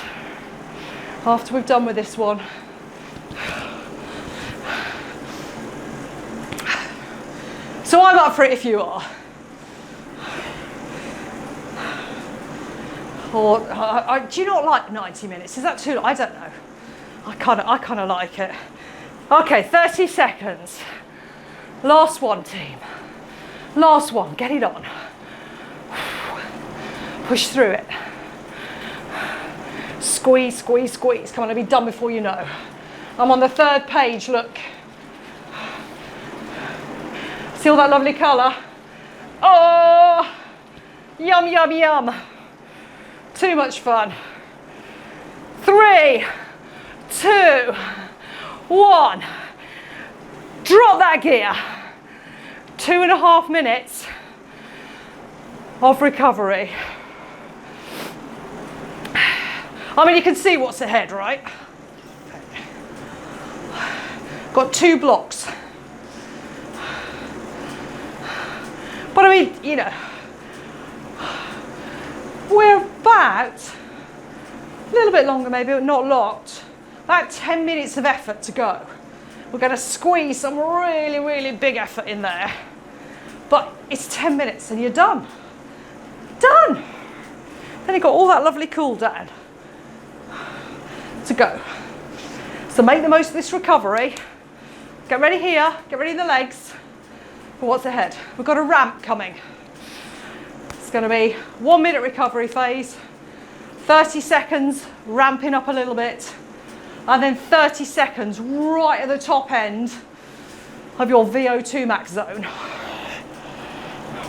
after we've done with this one. So I'm up for it if you are. Or do you not like 90 minutes? Is that too long? I don't know. I kind of like it. Okay, 30 seconds. Last one, team. Last one. Get it on. Push through it. Squeeze, squeeze, squeeze. Come on, it'll be done before you know. I'm on the 3rd page, look. See all that lovely colour? Oh, yum, yum, yum. Too much fun. 3, 2, 1. Drop that gear. 2.5 minutes of recovery. I mean, you can see what's ahead, right? Got 2 blocks. But I mean, you know, we're about a little bit longer maybe, but not locked. About 10 minutes of effort to go. We're going to squeeze some really, really big effort in there. But it's 10 minutes and you're done. Done. Then you've got all that lovely cool down to go. So make the most of this recovery. Get ready here, get ready in the legs for what's ahead. We've got a ramp coming. It's going to be 1 minute recovery phase, 30 seconds ramping up a little bit, and then 30 seconds right at the top end of your VO2 max zone.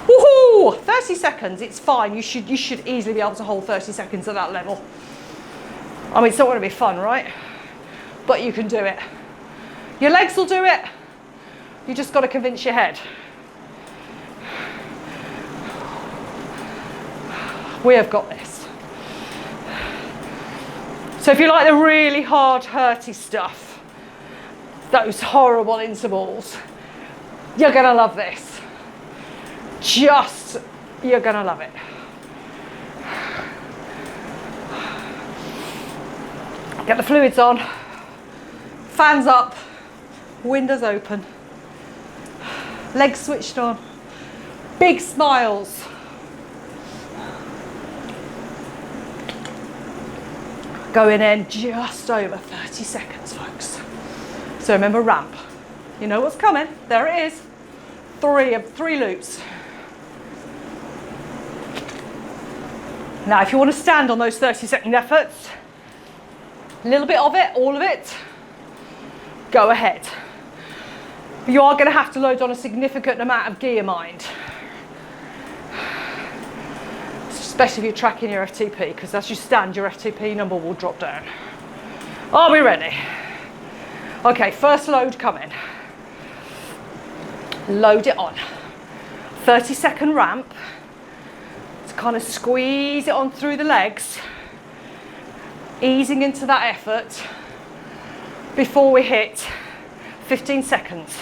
Woohoo! 30 seconds, it's fine. You should easily be able to hold 30 seconds at that level. I mean, it's not going to be fun, right? But you can do it. Your legs will do it. You just got to convince your head. We have got this. So if you like the really hard, hurty stuff, those horrible intervals, you're going to love this. You're going to love it. Get the fluids on, fans up, windows open, legs switched on, big smiles. Going in just over 30 seconds, folks. So remember, ramp. You know what's coming. There it is. 3 loops. Now, if you want to stand on those 30-second efforts, a little bit of it, all of it, go ahead. But you are going to have to load on a significant amount of gear, mind. Especially if you're tracking your FTP, because as you stand, your FTP number will drop down. Are we ready? Okay, first load coming. Load it on. 30-second ramp. To kind of squeeze it on through the legs. Easing into that effort before we hit 15 seconds.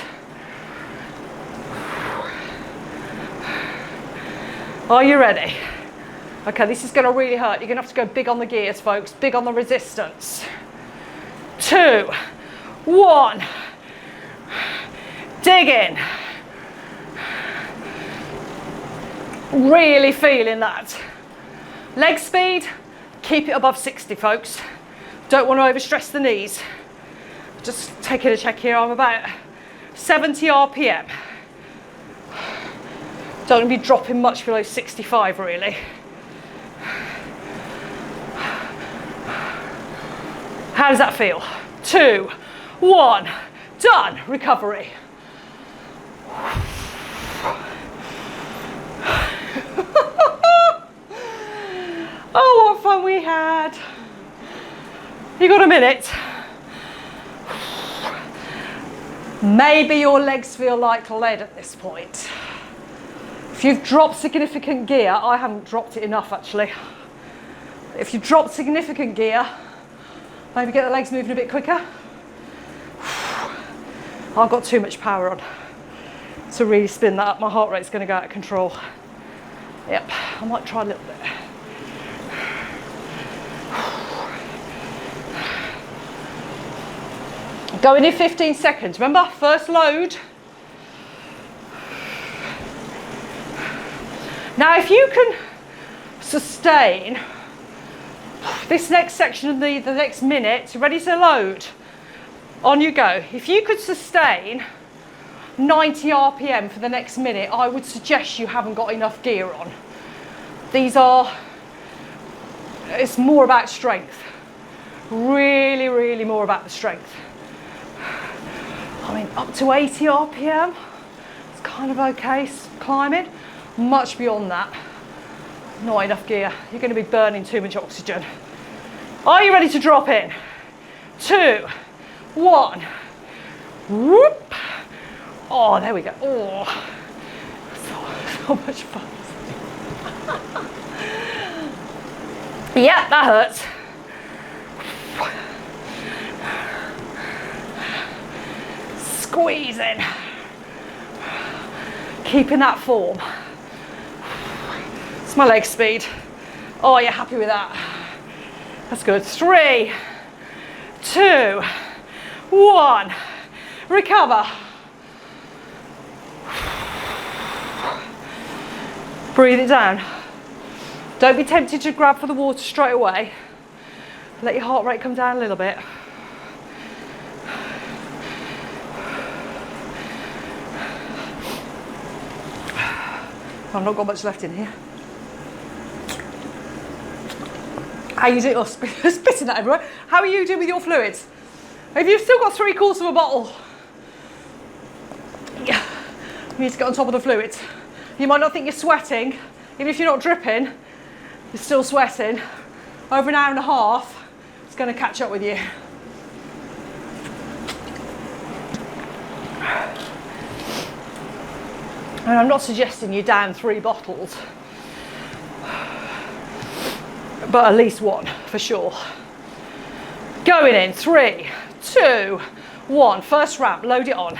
Are you ready? Okay, this is going to really hurt. You're going to have to go big on the gears, folks. Big on the resistance. 2, 1. Dig in. Really feeling that. Leg speed, keep it above 60, folks. Don't want to overstress the knees. Just taking a check here, I'm about 70 RPM. Don't want to be dropping much below 65, really. How does that feel? 2, 1, done. Recovery. Oh, what fun we had. You got a minute? Maybe your legs feel like lead at this point. If you've dropped significant gear, I haven't dropped it enough actually. If you drop significant gear, maybe get the legs moving a bit quicker. I've got too much power on to really spin that up. My heart rate's going to go out of control. Yep, I might try a little bit. Going in 15 seconds. Remember, first load. Now, if you can sustain this next section of the next minute, ready to load, on you go. If you could sustain 90 RPM for the next minute, I would suggest you haven't got enough gear on. It's more about strength. Really, really more about the strength. I mean, up to 80 RPM, it's kind of okay climbing. Much beyond that, not enough gear. You're going to be burning too much oxygen. Are you ready to drop in? 2, 1. Whoop. Oh, there we go. Oh, so much fun. Yeah, that hurts. Squeezing. Keeping that form. It's my leg speed. Oh, you're happy with that? That's good. 3, 2, 1. Recover. Breathe it down. Don't be tempted to grab for the water straight away. Let your heart rate come down a little bit. I've not got much left in here. How are you doing? Oh, spitting that everywhere. How are you doing with your fluids? If you've still got 3/4 of a bottle, yeah, you need to get on top of the fluids. You might not think you're sweating, even if you're not dripping, you're still sweating. Over an hour and a half, it's going to catch up with you. And I'm not suggesting you down 3 bottles, but at least 1 for sure. Going in, 3, 2, 1. First ramp, load it on.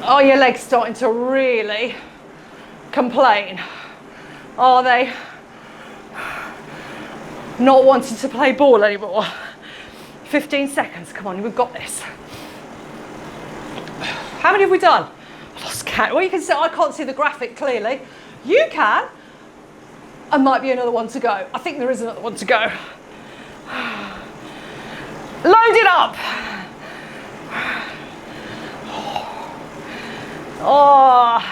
Are your legs starting to really complain? Are they not wanting to play ball anymore? 15 seconds, come on, we've got this. How many have we done? I lost count. Well, you can see, I can't see the graphic clearly. You can. And might be another one to go. I think there is another one to go. Load it up. Oh,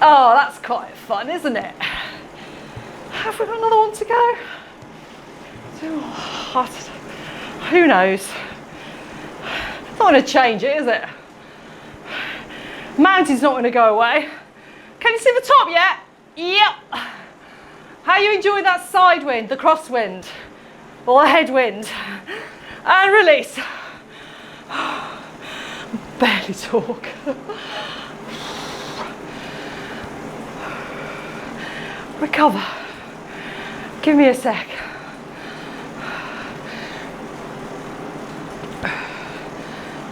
that's quite fun, isn't it? Have we got another one to go? Who knows? It's not going to change it, is it? Mountain's not going to go away. Can you see the top yet? Yep. How are you enjoying that side wind, the crosswind, or the headwind? And release. Barely talk. Recover. Give me a sec.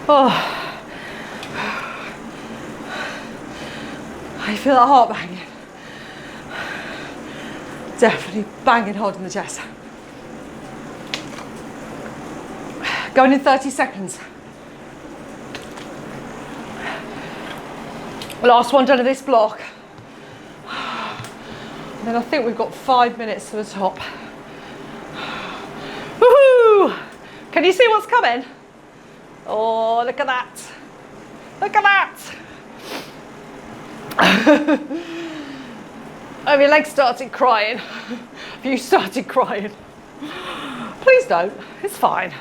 Oh. I feel that heart banging. Definitely banging hard in the chest. Going in 30 seconds. Last one done of this block. And then I think we've got 5 minutes to the top. Woohoo! Can you see what's coming? Oh, look at that. Look at that. Have your legs started crying? Have you started crying? Please don't. It's fine.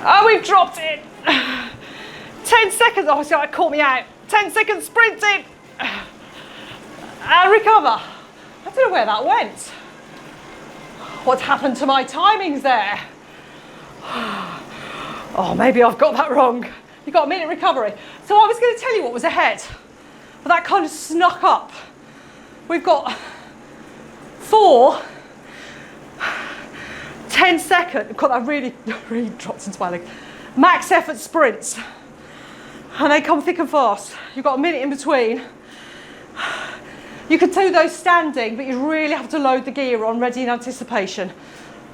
Oh, we've dropped it. 10 seconds. Oh, see, it caught me out. 10 seconds sprinting. And recover. I don't know where that went. What's happened to my timings there? Oh, maybe I've got that wrong. You've got a minute recovery. So I was going to tell you what was ahead. but that kind of snuck up. We've got 4 10-second, God, that really dropped into my leg, max effort sprints. And they come thick and fast. You've got a minute in between. You can do those standing, but you really have to load the gear on, ready in anticipation.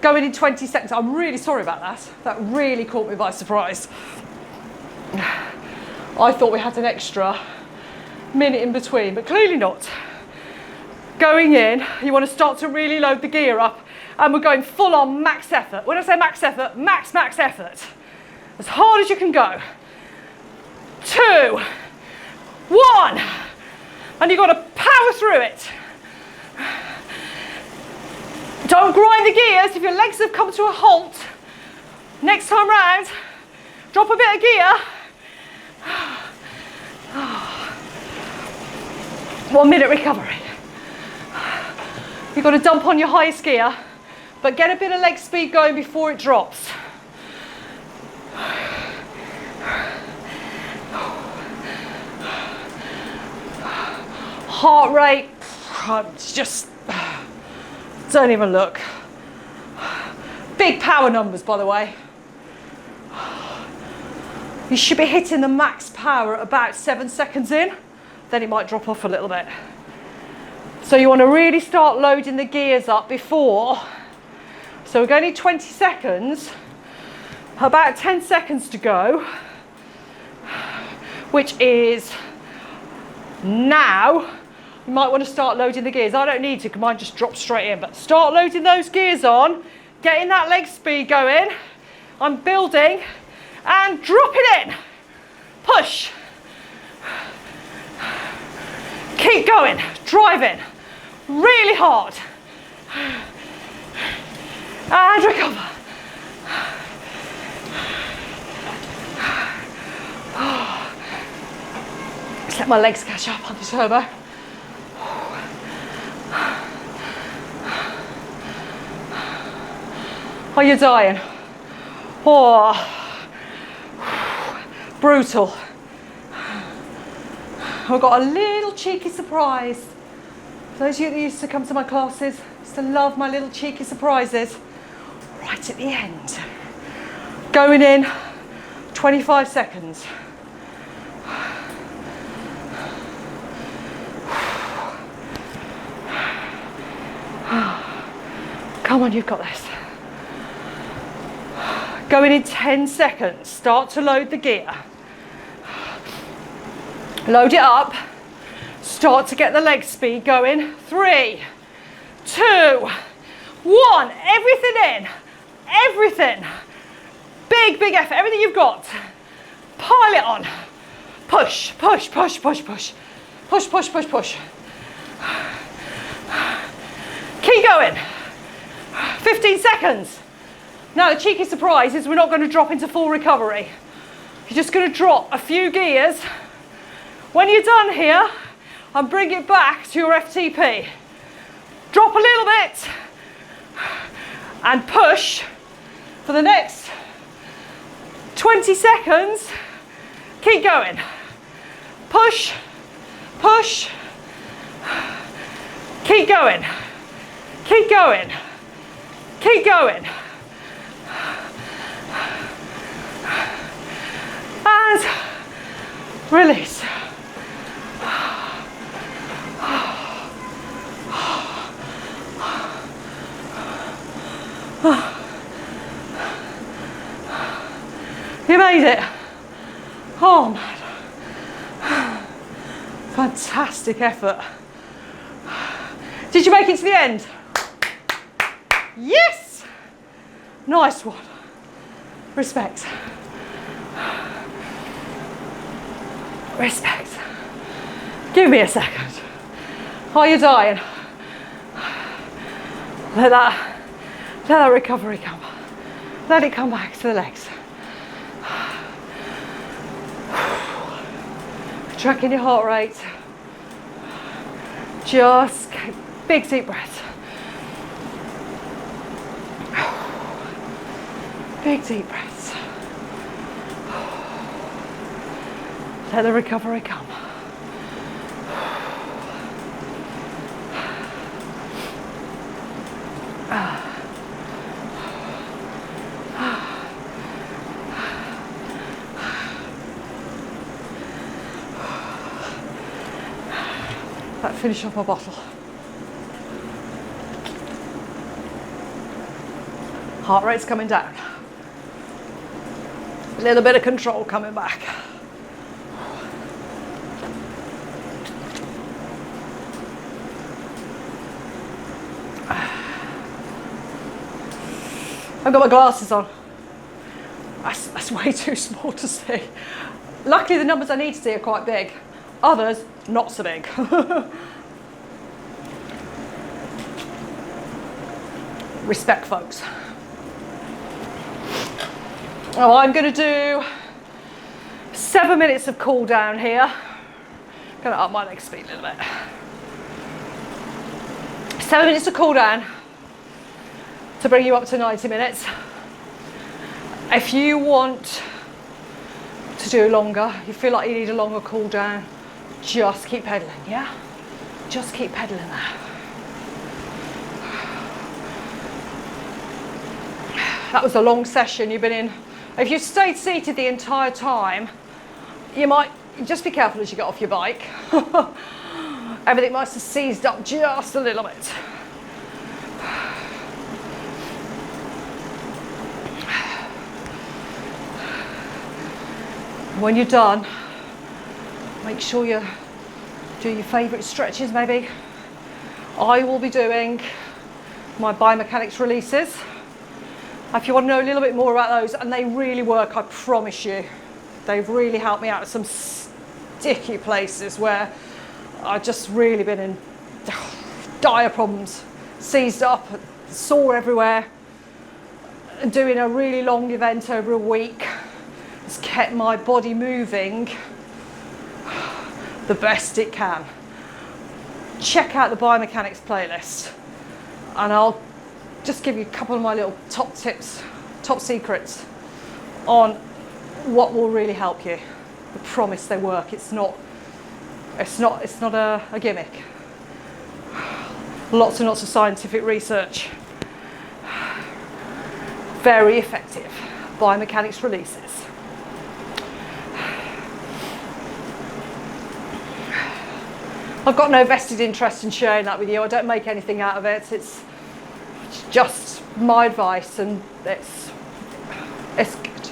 Going in 20 seconds. I'm really sorry about that. That really caught me by surprise. I thought we had an extra minute in between, but clearly not. Going in, you want to start to really load the gear up, and we're going full on max effort. When I say max effort, max effort. As hard as you can go. 2, 1, and you've got to power through it. Don't grind the gears. If your legs have come to a halt, next time round, drop a bit of gear. 1 minute recovery. You've got to dump on your highest gear, but get a bit of leg speed going before it drops. Heart rate, just don't even look. Big power numbers, by the way. You should be hitting the max power at about 7 seconds in, then it might drop off a little bit. So you want to really start loading the gears up before. So we're going to need 20 seconds, about 10 seconds to go, which is now. You might want to start loading the gears. I don't need to, because mine just drops straight in, but start loading those gears on, getting that leg speed going. I'm building and drop it in. Push. Keep going, driving really hard. And recover. Just let my legs catch up on the turbo. Are you dying? Oh, brutal. I've got a little cheeky surprise. For those of you that used to come to my classes, used to love my little cheeky surprises. Right at the end. Going in 25 seconds. Come on, you've got this. Going in 10 seconds. Start to load the gear. Load it up. Start to get the leg speed going. 3, 2, 1. Everything in. Everything. Big effort. Everything you've got. Pile it on. Push, push, push, push, push. Push, push, push, push. Keep going. 15 seconds. Now the cheeky surprise is we're not going to drop into full recovery. You're just going to drop a few gears. When you're done here, and bring it back to your FTP. Drop a little bit and push for the next 20 seconds. Keep going. Push, push. Keep going. Keep going. Keep going. And release. You made it. Oh man. Fantastic effort. Did you make it to the end? Yes. Nice one. Respect. Respect. Give me a second. Are you dying? Let that recovery come. Let it come back to the legs. Tracking your heart rate. Just big deep breath. Big deep breaths. Let the recovery come. That finish off my bottle. Heart rate's coming down. A little bit of control coming back. I've got my glasses on. That's way too small to see. Luckily the numbers I need to see are quite big. Others, not so big. Respect, folks. Oh, I'm going to do 7 minutes of cool down here. Going to up my leg speed a little bit. 7 minutes of cool down to bring you up to 90 minutes. If you want to do longer, you feel like you need a longer cool down, just keep pedaling, yeah? Just keep pedaling there. That was a long session you've been in. If you stayed seated the entire time, you might just be careful as you get off your bike. Everything might have seized up just a little bit. When you're done, make sure you do your favourite stretches maybe. I will be doing my biomechanics releases. If you want to know a little bit more about those, and they really work, I promise you. They've really helped me out of some sticky places where I've just really been in dire problems, seized up, sore everywhere. And doing a really long event over a week has kept my body moving the best it can. Check out the biomechanics playlist and I'll just give you a couple of my little top tips, top secrets on what will really help you. I promise they work. It's not a gimmick. Lots and lots of scientific research. Very effective biomechanics releases. I've got no vested interest in sharing that with you. I don't make anything out of it. It's just my advice, and it's good.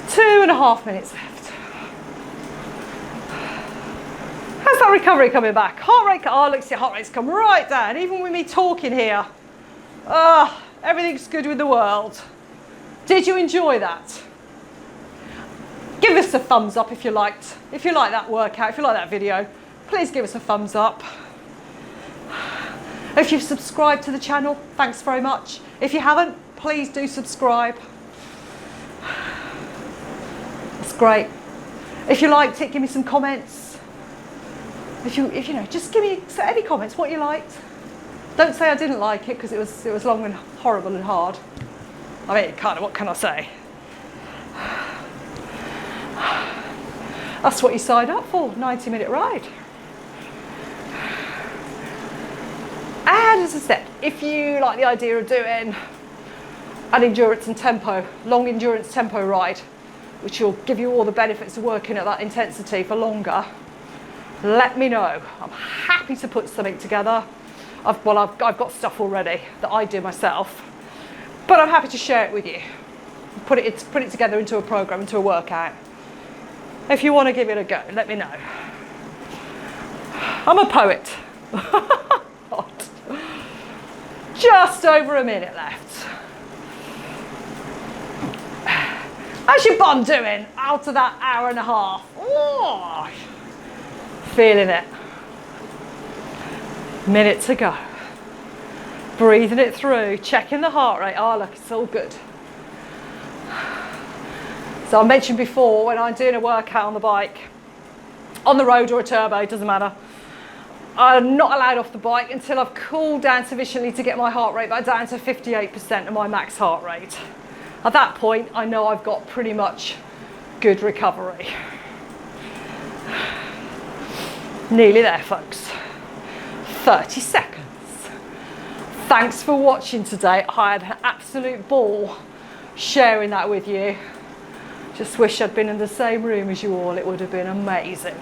Two and a half minutes left. How's that recovery coming back? Heart rate, oh look, see, heart rate's come right down, even with me talking here. Everything's good with the world. Did you enjoy that? Give us a thumbs up if you like that workout, if you like that video, please give us a thumbs up. If you've subscribed to the channel, thanks very much. If you haven't, please do subscribe. That's great. If you liked it, give me some comments. If you know, just give me any comments, what you liked. Don't say I didn't like it because it was long and horrible and hard. I mean, kind of, what can I say? That's what you signed up for, 90-minute ride. And as I said, if you like the idea of doing an endurance and tempo, long endurance tempo ride, which will give you all the benefits of working at that intensity for longer, let me know. I'm happy to put something together. I've got stuff already that I do myself, but I'm happy to share it with you. Put it together into a program, into a workout. If you want to give it a go, let me know. I'm a poet. Just over a minute left. How's your bum doing out of that hour and a half? Oh, feeling it. Minute to go. Breathing it through, checking the heart rate. Oh look, it's all good. So I mentioned before, when I'm doing a workout on the bike, on the road or a turbo, it doesn't matter, I'm not allowed off the bike until I've cooled down sufficiently to get my heart rate back down to 58% of my max heart rate. At that point, I know I've got pretty much good recovery. Nearly there, folks. 30 seconds. Thanks for watching today. I had an absolute ball sharing that with you. Just wish I'd been in the same room as you all. It would have been amazing.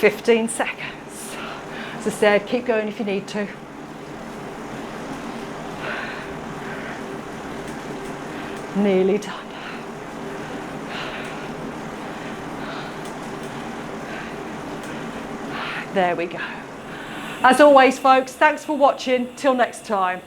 15 seconds. As I said, keep going if you need to. Nearly done. There we go. As always, folks, thanks for watching. Till next time.